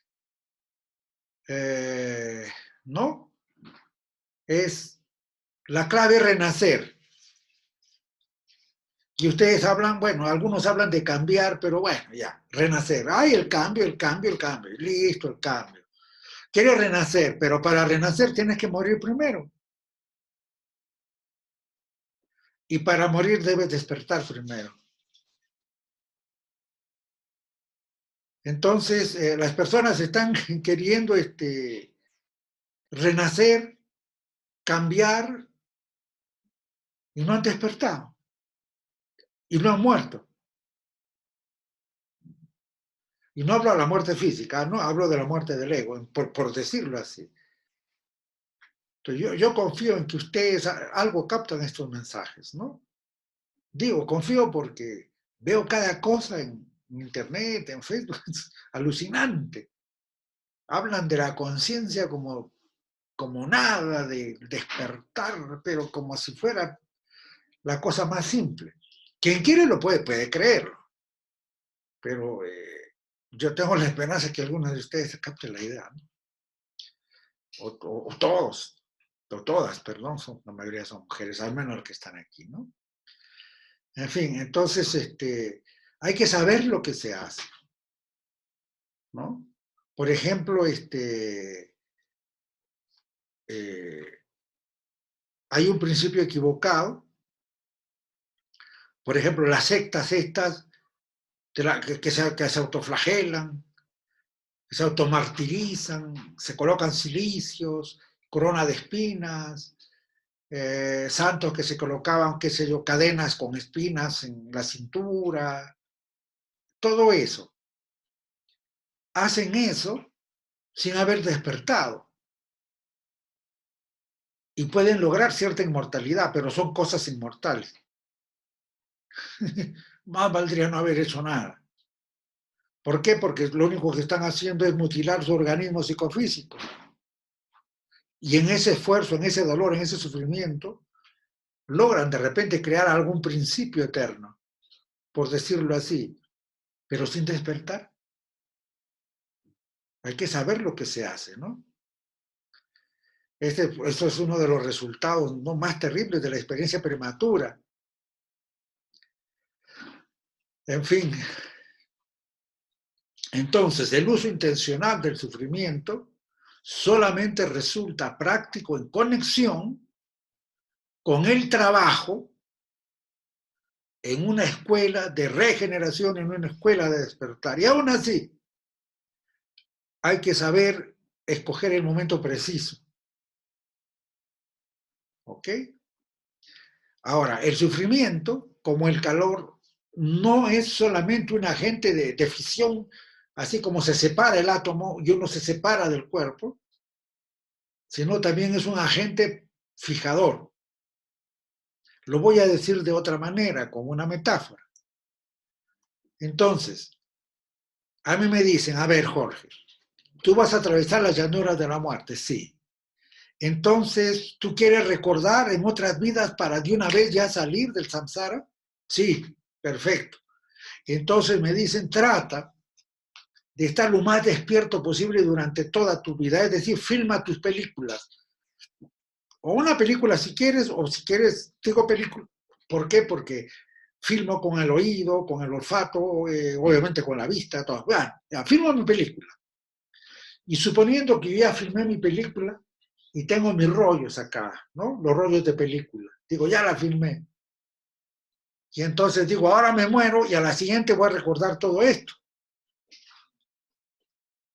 Speaker 1: ¿no? La clave es renacer. Y ustedes hablan, bueno, algunos hablan de cambiar, pero bueno, ya, renacer. Ay, el cambio, el cambio, el cambio. Listo, el cambio. Quieres renacer, pero para renacer tienes que morir primero. Y para morir debes despertar primero. Entonces, las personas están queriendo renacer, cambiar, y no han despertado. Y no han muerto. Y no hablo de la muerte física, no hablo de la muerte del ego, por decirlo así. Entonces, yo confío en que ustedes algo captan estos mensajes, ¿no? Digo, confío porque veo cada cosa en internet, en Facebook, es alucinante. Hablan de la conciencia como nada, de despertar, pero como si fuera la cosa más simple. Quien quiere lo puede creerlo, pero yo tengo la esperanza que algunos de ustedes capten la idea, ¿no? O todos, o todas, perdón, la mayoría son mujeres, al menos los que están aquí, ¿no? En fin, entonces hay que saber lo que se hace, ¿no? Por ejemplo, eh, hay un principio equivocado. Por ejemplo, las sectas estas que se autoflagelan, que se automartirizan, se colocan cilicios, corona de espinas, santos que se colocaban, qué sé yo, cadenas con espinas en la cintura, todo eso. Hacen eso sin haber despertado y pueden lograr cierta inmortalidad, pero son cosas inmortales. Más valdría no haber hecho nada. ¿Por qué? Porque lo único que están haciendo es mutilar su organismo psicofísico. Y en ese esfuerzo, en ese dolor, en ese sufrimiento, logran de repente crear algún principio eterno, por decirlo así, pero sin despertar. Hay que saber lo que se hace, ¿no? Esto es uno de los resultados no más terribles de la experiencia prematura. En fin, entonces el uso intencional del sufrimiento solamente resulta práctico en conexión con el trabajo en una escuela de regeneración, en una escuela de despertar. Y aún así, hay que saber escoger el momento preciso. ¿Ok? Ahora, el sufrimiento, como el calor, no es solamente un agente de fisión, así como se separa el átomo y uno se separa del cuerpo, sino también es un agente fijador. Lo voy a decir de otra manera, como una metáfora. Entonces, a mí me dicen, a ver, Jorge, tú vas a atravesar las llanuras de la muerte, sí. Entonces, ¿tú quieres recordar en otras vidas para de una vez ya salir del samsara? Sí, perfecto. Entonces me dicen, trata de estar lo más despierto posible durante toda tu vida, es decir, filma tus películas. O una película si quieres, o si quieres, digo película. ¿Por qué? Porque filmo con el oído, con el olfato, obviamente con la vista, todo. Bueno, ya, filmo mi película. Y suponiendo que yo ya filmé mi película y tengo mis rollos acá, ¿no? Los rollos de película. Digo, ya la filmé. Y entonces digo, ahora me muero y a la siguiente voy a recordar todo esto.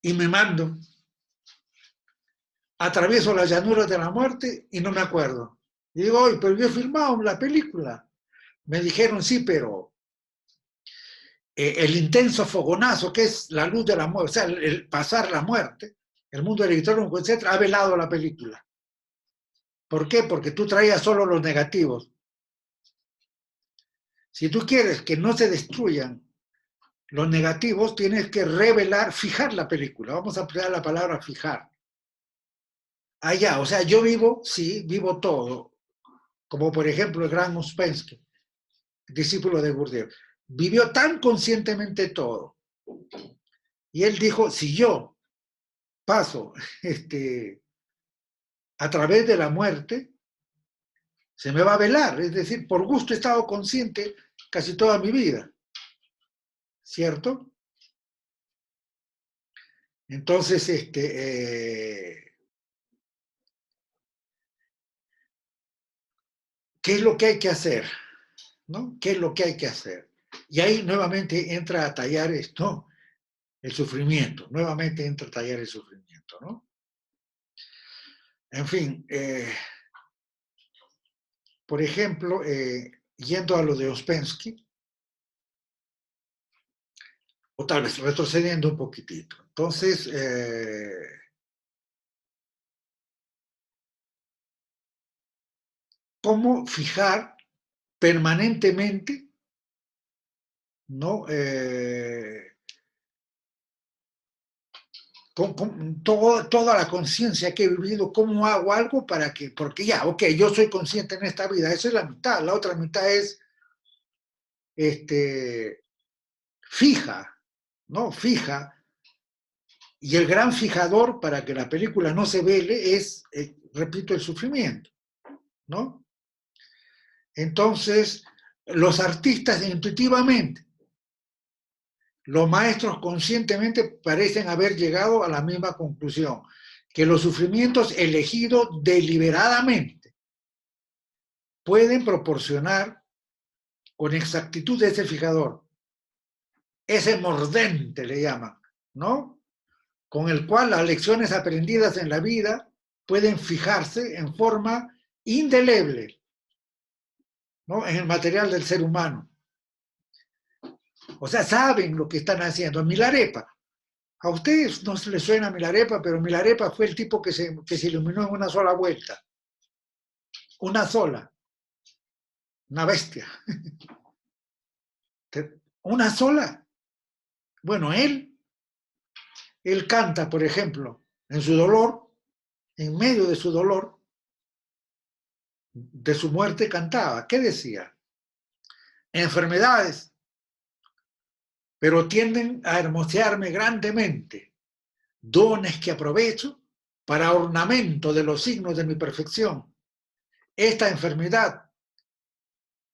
Speaker 1: Y me mando. Atravieso las llanuras de la muerte y no me acuerdo. Y digo, oye, pero yo he filmado la película. Me dijeron, sí, pero el intenso fogonazo que es la luz de la muerte, o sea, el pasar la muerte, el mundo electrónico, etcétera, ha velado la película. ¿Por qué? Porque tú traías solo los negativos. Si tú quieres que no se destruyan los negativos, tienes que revelar, fijar la película. Vamos a emplear la palabra fijar. Allá, o sea, yo vivo, sí, vivo todo. Como por ejemplo el gran Uspensky, discípulo de Bourdieu. Vivió tan conscientemente todo. Y él dijo, si yo paso a través de la muerte, se me va a velar. Es decir, por gusto he estado consciente casi toda mi vida. ¿Cierto? Entonces, ¿qué es lo que hay que hacer? ¿No? ¿Qué es lo que hay que hacer? Y ahí nuevamente entra a tallar esto, el sufrimiento. Nuevamente entra a tallar el sufrimiento, ¿no? En fin, por ejemplo, yendo a lo de Ouspensky, o tal vez retrocediendo un poquitito. Entonces, ¿cómo fijar permanentemente, ¿no? Con toda la conciencia que he vivido, ¿cómo hago algo para que, porque ya, ok, yo soy consciente en esta vida, esa es la mitad, la otra mitad es este, fija, ¿no? Fija, y el gran fijador para que la película no se vele es, repito, el sufrimiento, ¿no? Entonces, los artistas intuitivamente, los maestros conscientemente parecen haber llegado a la misma conclusión, que los sufrimientos elegidos deliberadamente pueden proporcionar con exactitud ese fijador, ese mordente le llaman, ¿no? Con el cual las lecciones aprendidas en la vida pueden fijarse en forma indeleble, ¿no? En el material del ser humano. O sea, saben lo que están haciendo. Milarepa. A ustedes no se les suena Milarepa, pero Milarepa fue el tipo que se iluminó en una sola vuelta. Una sola. Una bestia. Una sola. Bueno, él canta, por ejemplo, en su dolor, en medio de su dolor, de su muerte cantaba. ¿Qué decía? Enfermedades, pero tienden a hermosearme grandemente, dones que aprovecho para ornamento de los signos de mi perfección. Esta enfermedad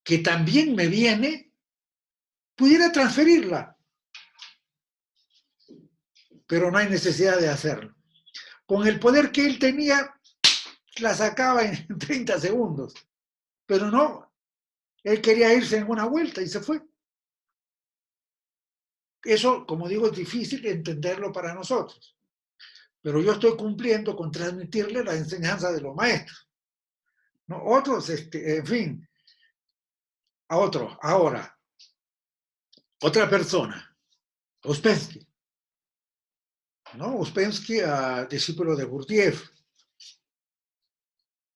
Speaker 1: que también me viene, pudiera transferirla, pero no hay necesidad de hacerlo. Con el poder que él tenía, la sacaba en 30 segundos, pero no, él quería irse en una vuelta y se fue. Eso, como digo, es difícil entenderlo para nosotros, pero yo estoy cumpliendo con transmitirle la enseñanza de los maestros, ¿no? Otros, en fin, a otro. Ahora, otra persona, Ouspensky, ¿no? Ouspensky, discípulo de Gurdjieff,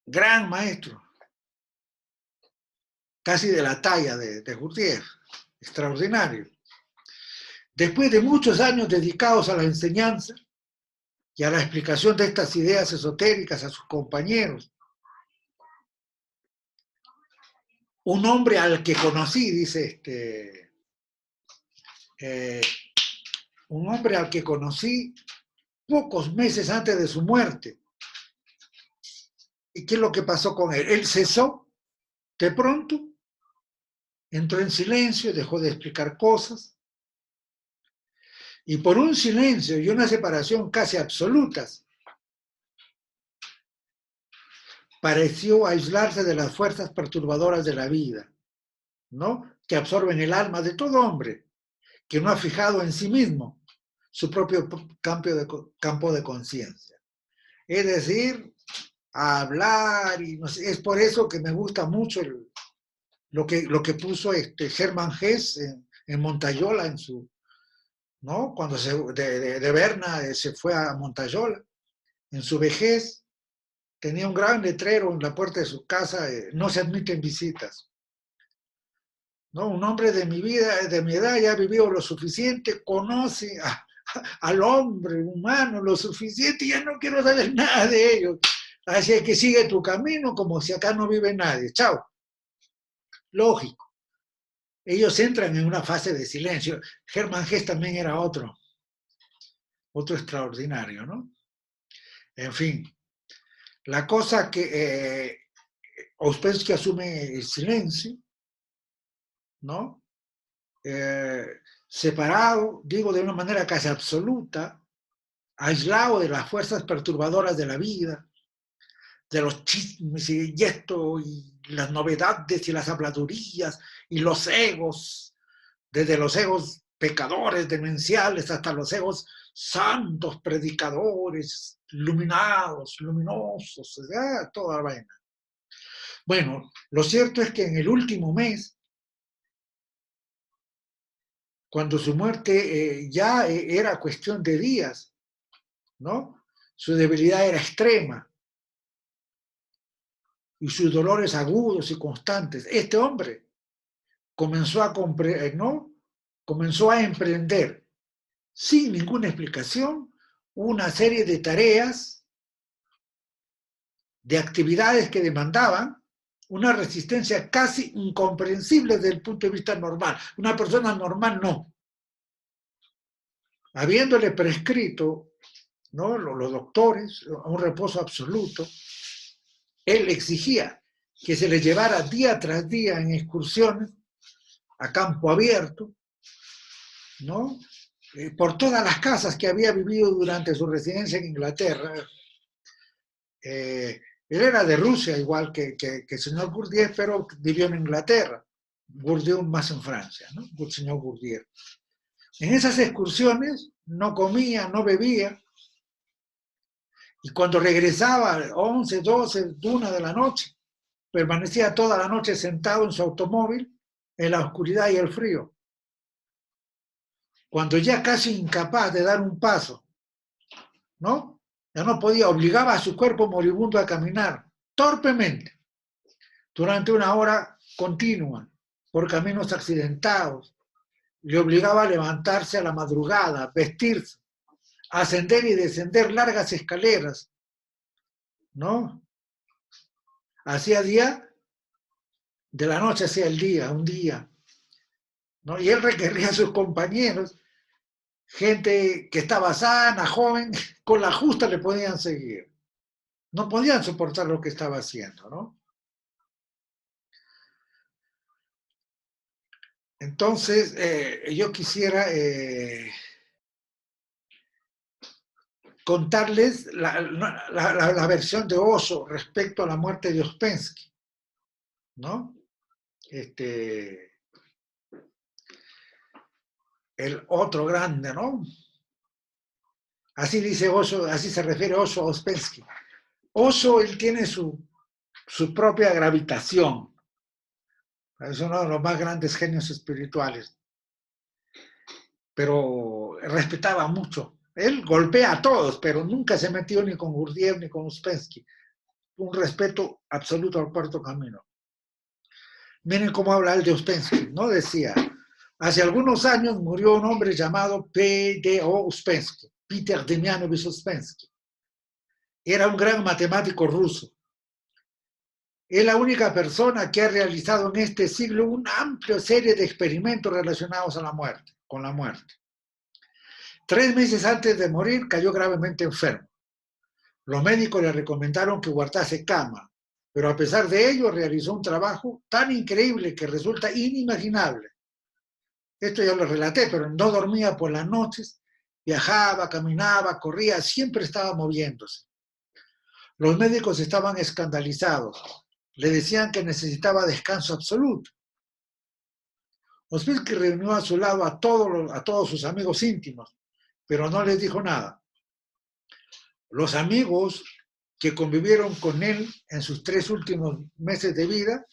Speaker 1: gran maestro, casi de la talla de Gurdjieff, extraordinario. Después de muchos años dedicados a la enseñanza y a la explicación de estas ideas esotéricas a sus compañeros, un hombre al que conocí, dice un hombre al que conocí pocos meses antes de su muerte. ¿Y qué es lo que pasó con él? Él cesó de pronto, entró en silencio, dejó de explicar cosas, y por un silencio y una separación casi absolutas, pareció aislarse de las fuerzas perturbadoras de la vida, ¿no? Que absorben el alma de todo hombre que no ha fijado en sí mismo su propio campo de conciencia. Es decir, a hablar, y no sé, es por eso que me gusta mucho lo que puso Hermann Hesse en Montayola, ¿no? Cuando de Berna se fue a Montayola, en su vejez, tenía un gran letrero en la puerta de su casa, no se admiten visitas. ¿No? Un hombre de mi vida, de mi edad, ya ha vivido lo suficiente, conoce al hombre humano lo suficiente, y ya no quiero saber nada de ellos. Así es que sigue tu camino como si acá no vive nadie. Chao. Lógico. Ellos entran en una fase de silencio. Hermann Hesse también era otro extraordinario, ¿no? En fin, la cosa que Ouspensky asume el silencio, ¿no? Separado, digo de una manera casi absoluta, aislado de las fuerzas perturbadoras de la vida, de los chismes y esto, y las novedades y las habladurías y los egos, desde los egos pecadores demenciales hasta los egos santos, predicadores, iluminados, luminosos, toda la vaina. Bueno, lo cierto es que en el último mes, cuando su muerte ya era cuestión de días, ¿no? Su debilidad era extrema y sus dolores agudos y constantes. Este hombre comenzó ¿no? Comenzó a emprender sin ninguna explicación una serie de tareas, de actividades que demandaban una resistencia casi incomprensible desde el punto de vista normal. Una persona normal no. Habiéndole prescrito, ¿no? los doctores un reposo absoluto, él exigía que se le llevara día tras día en excursiones a campo abierto, ¿no? Por todas las casas que había vivido durante su residencia en Inglaterra. Él era de Rusia, igual que el señor Gurdjieff, pero vivió en Inglaterra. Gurdjieff más en Francia, ¿no? El señor Gurdjieff. En esas excursiones no comía, no bebía, y cuando regresaba a 11, 12, 1 de la noche, permanecía toda la noche sentado en su automóvil en la oscuridad y el frío. Cuando ya casi incapaz de dar un paso, ¿no? Ya no podía, obligaba a su cuerpo moribundo a caminar torpemente durante 1 hora continua por caminos accidentados. Le obligaba a levantarse a la madrugada, vestirse, ascender y descender largas escaleras, ¿no? Hacía día, de la noche hacia el día, un día, ¿no? Y él requería a sus compañeros, gente que estaba sana, joven, con la justa le podían seguir. No podían soportar lo que estaba haciendo, ¿no? Entonces, yo quisiera contarles la versión de Osho respecto a la muerte de Ouspensky, ¿no? El otro grande, ¿no? Así dice Osho, así se refiere Osho a Ouspensky. Osho, él tiene su propia gravitación, Es uno de los más grandes genios espirituales, pero respetaba mucho. Él golpea a todos, pero nunca se metió ni con Gurdjieff ni con Uspensky. Un respeto absoluto al cuarto camino. Miren cómo habla el de Uspensky, ¿no? Decía, hace algunos años murió un hombre llamado P.D.O. Uspensky, Peter Demianovich Uspensky. Era un gran matemático ruso. Es la única persona que ha realizado en este siglo una amplia serie de experimentos relacionados a la muerte, con la muerte. 3 meses antes de morir cayó gravemente enfermo. Los médicos le recomendaron que guardase cama, pero a pesar de ello realizó un trabajo tan increíble que resulta inimaginable. Esto ya lo relaté, pero no dormía por las noches, viajaba, caminaba, corría, siempre estaba moviéndose. Los médicos estaban escandalizados, le decían que necesitaba descanso absoluto. Uspensky reunió a su lado a todos sus amigos íntimos, pero no les dijo nada. Los amigos que convivieron con él en sus 3 últimos meses de vida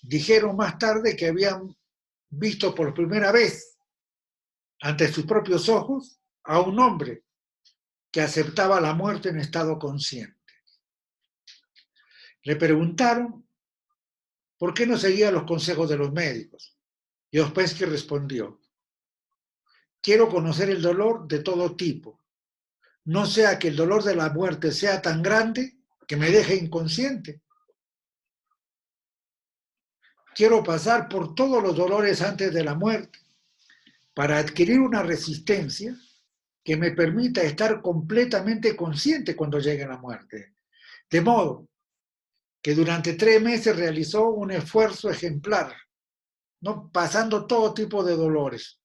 Speaker 1: dijeron más tarde que habían visto por primera vez ante sus propios ojos a un hombre que aceptaba la muerte en estado consciente. Le preguntaron por qué no seguía los consejos de los médicos y Uspensky respondió: quiero conocer el dolor de todo tipo, no sea que el dolor de la muerte sea tan grande que me deje inconsciente. Quiero pasar por todos los dolores antes de la muerte para adquirir una resistencia que me permita estar completamente consciente cuando llegue la muerte. De modo que durante 3 meses realizó un esfuerzo ejemplar, ¿no? Pasando todo tipo de dolores.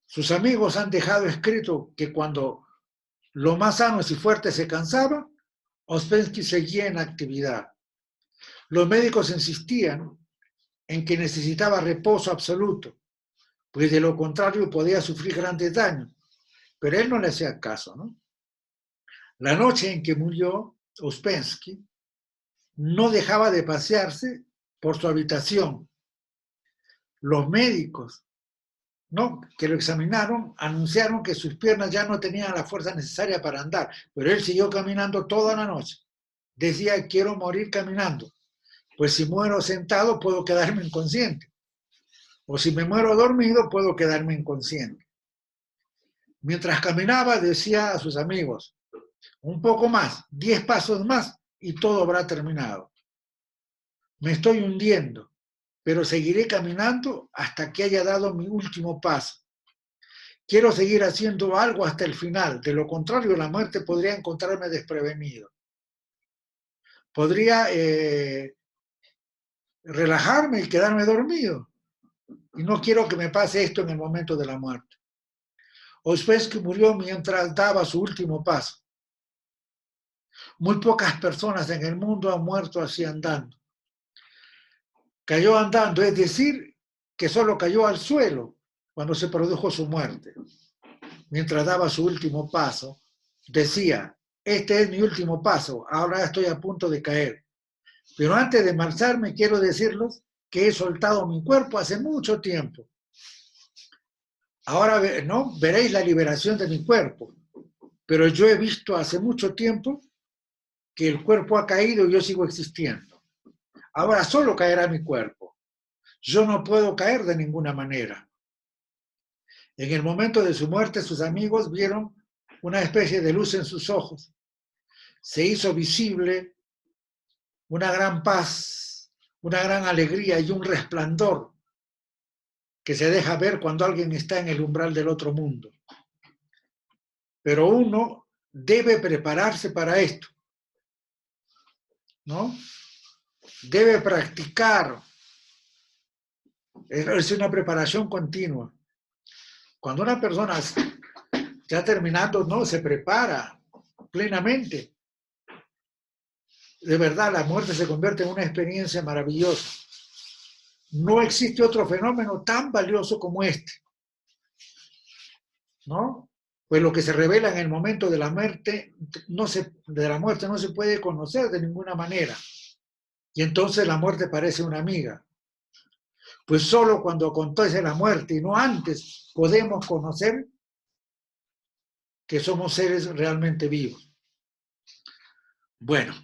Speaker 1: Sus amigos han dejado escrito que cuando los más sanos y fuertes se cansaban, Uspensky seguía en actividad. Los médicos insistían en que necesitaba reposo absoluto, pues de lo contrario podía sufrir grandes daños, pero él no le hacía caso, ¿no? La noche en que murió Uspensky, no dejaba de pasearse por su habitación. Los médicos, ¿no?, que lo examinaron anunciaron que sus piernas ya no tenían la fuerza necesaria para andar, pero él siguió caminando toda la noche. Decía, quiero morir caminando, pues si muero sentado puedo quedarme inconsciente, o si me muero dormido puedo quedarme inconsciente. Mientras caminaba decía a sus amigos, un poco más, 10 pasos más y todo habrá terminado. Me estoy hundiendo, pero seguiré caminando hasta que haya dado mi último paso. Quiero seguir haciendo algo hasta el final, de lo contrario la muerte podría encontrarme desprevenido. Podría relajarme y quedarme dormido. Y no quiero que me pase esto en el momento de la muerte. Uspensky murió mientras daba su último paso. Muy pocas personas en el mundo han muerto así andando. Cayó andando, es decir, que solo cayó al suelo cuando se produjo su muerte. Mientras daba su último paso, decía, este es mi último paso, ahora estoy a punto de caer. Pero antes de marcharme quiero decirles que he soltado mi cuerpo hace mucho tiempo. Ahora no veréis la liberación de mi cuerpo, pero yo he visto hace mucho tiempo que el cuerpo ha caído y yo sigo existiendo. Ahora solo caerá mi cuerpo. Yo no puedo caer de ninguna manera. En el momento de su muerte, sus amigos vieron una especie de luz en sus ojos. Se hizo visible una gran paz, una gran alegría y un resplandor que se deja ver cuando alguien está en el umbral del otro mundo. Pero uno debe prepararse para esto, ¿no? Debe practicar. Es una preparación continua. Cuando una persona ya terminando, no, se prepara plenamente. De verdad, la muerte se convierte en una experiencia maravillosa. No existe otro fenómeno tan valioso como este, ¿no? Pues lo que se revela en el momento de la muerte no se puede conocer de ninguna manera. y entonces la muerte parece una amiga. Pues solo cuando acontece la muerte y no antes podemos conocer que somos seres realmente vivos. Bueno,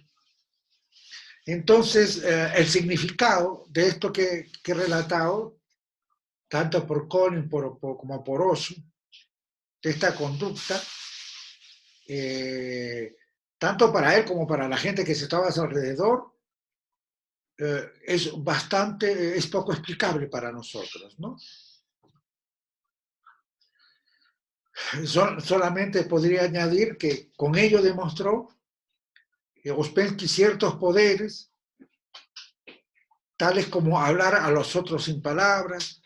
Speaker 1: entonces el significado de esto que he relatado, tanto por Collins como por Osho, de esta conducta, tanto para él como para la gente que se estaba a su alrededor, es poco explicable para nosotros, ¿no? Solamente podría añadir que con ello demostró que Ouspensky ciertos poderes, tales como hablar a los otros sin palabras,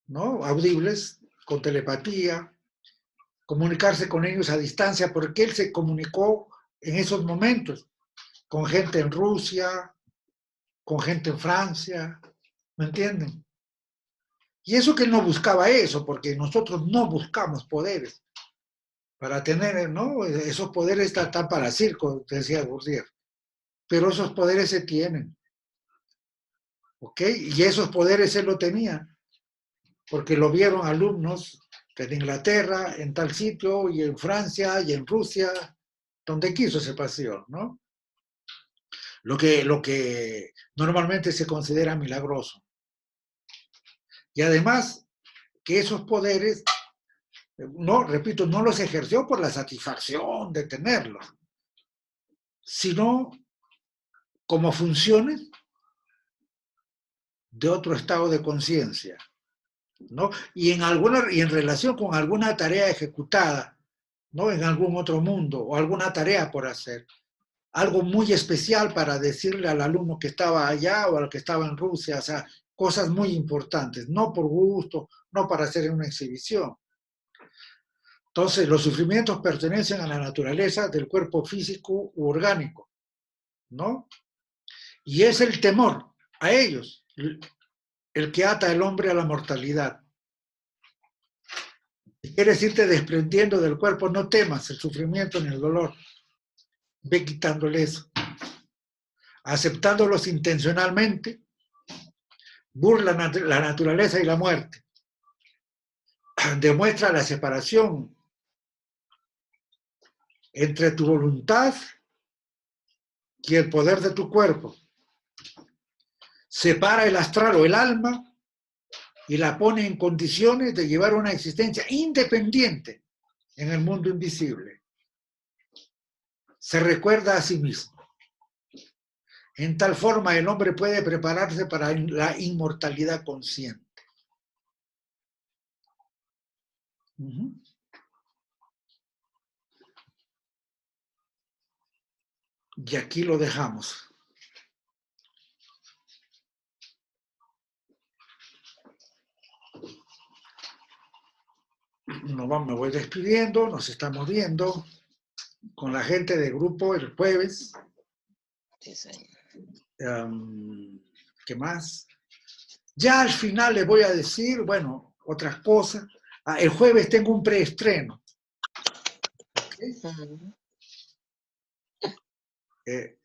Speaker 1: ¿no? Audibles, con telepatía, comunicarse con ellos a distancia, porque él se comunicó en esos momentos con gente en Rusia, con gente en Francia, ¿me entienden? Y eso que él no buscaba eso, porque nosotros no buscamos poderes para tener, ¿no? Esos poderes están para circo, decía Bourdieu, pero esos poderes se tienen, ¿ok? Y esos poderes él lo tenía, porque lo vieron alumnos en Inglaterra, en tal sitio, y en Francia, y en Rusia, donde quiso ese pasión, ¿no? Lo que normalmente se considera milagroso. Y además, que esos poderes, no, repito, no los ejerció por la satisfacción de tenerlos, sino como funciones de otro estado de conciencia, ¿no? Y en relación con alguna tarea ejecutada, ¿no? En algún otro mundo, o alguna tarea por hacer. Algo muy especial para decirle al alumno que estaba allá o al que estaba en Rusia, o sea, cosas muy importantes, no por gusto, no para hacer una exhibición. Entonces, los sufrimientos pertenecen a la naturaleza del cuerpo físico u orgánico, ¿no? Y es el temor a ellos el que ata al hombre a la mortalidad. Si quieres irte desprendiendo del cuerpo, no temas el sufrimiento ni el dolor. Ve quitándole eso. Aceptándolos intencionalmente, burla la naturaleza y la muerte. Demuestra la separación entre tu voluntad y el poder de tu cuerpo. Separa el astral o el alma y la pone en condiciones de llevar una existencia independiente en el mundo invisible. Se recuerda a sí mismo. En tal forma el hombre puede prepararse para la inmortalidad consciente. Y aquí lo dejamos. Me voy despidiendo, nos estamos viendo con la gente del grupo el jueves.
Speaker 2: Sí, señor.
Speaker 1: ¿Qué más? Ya al final les voy a decir, bueno, otras cosas. El jueves tengo un preestreno. ¿Okay?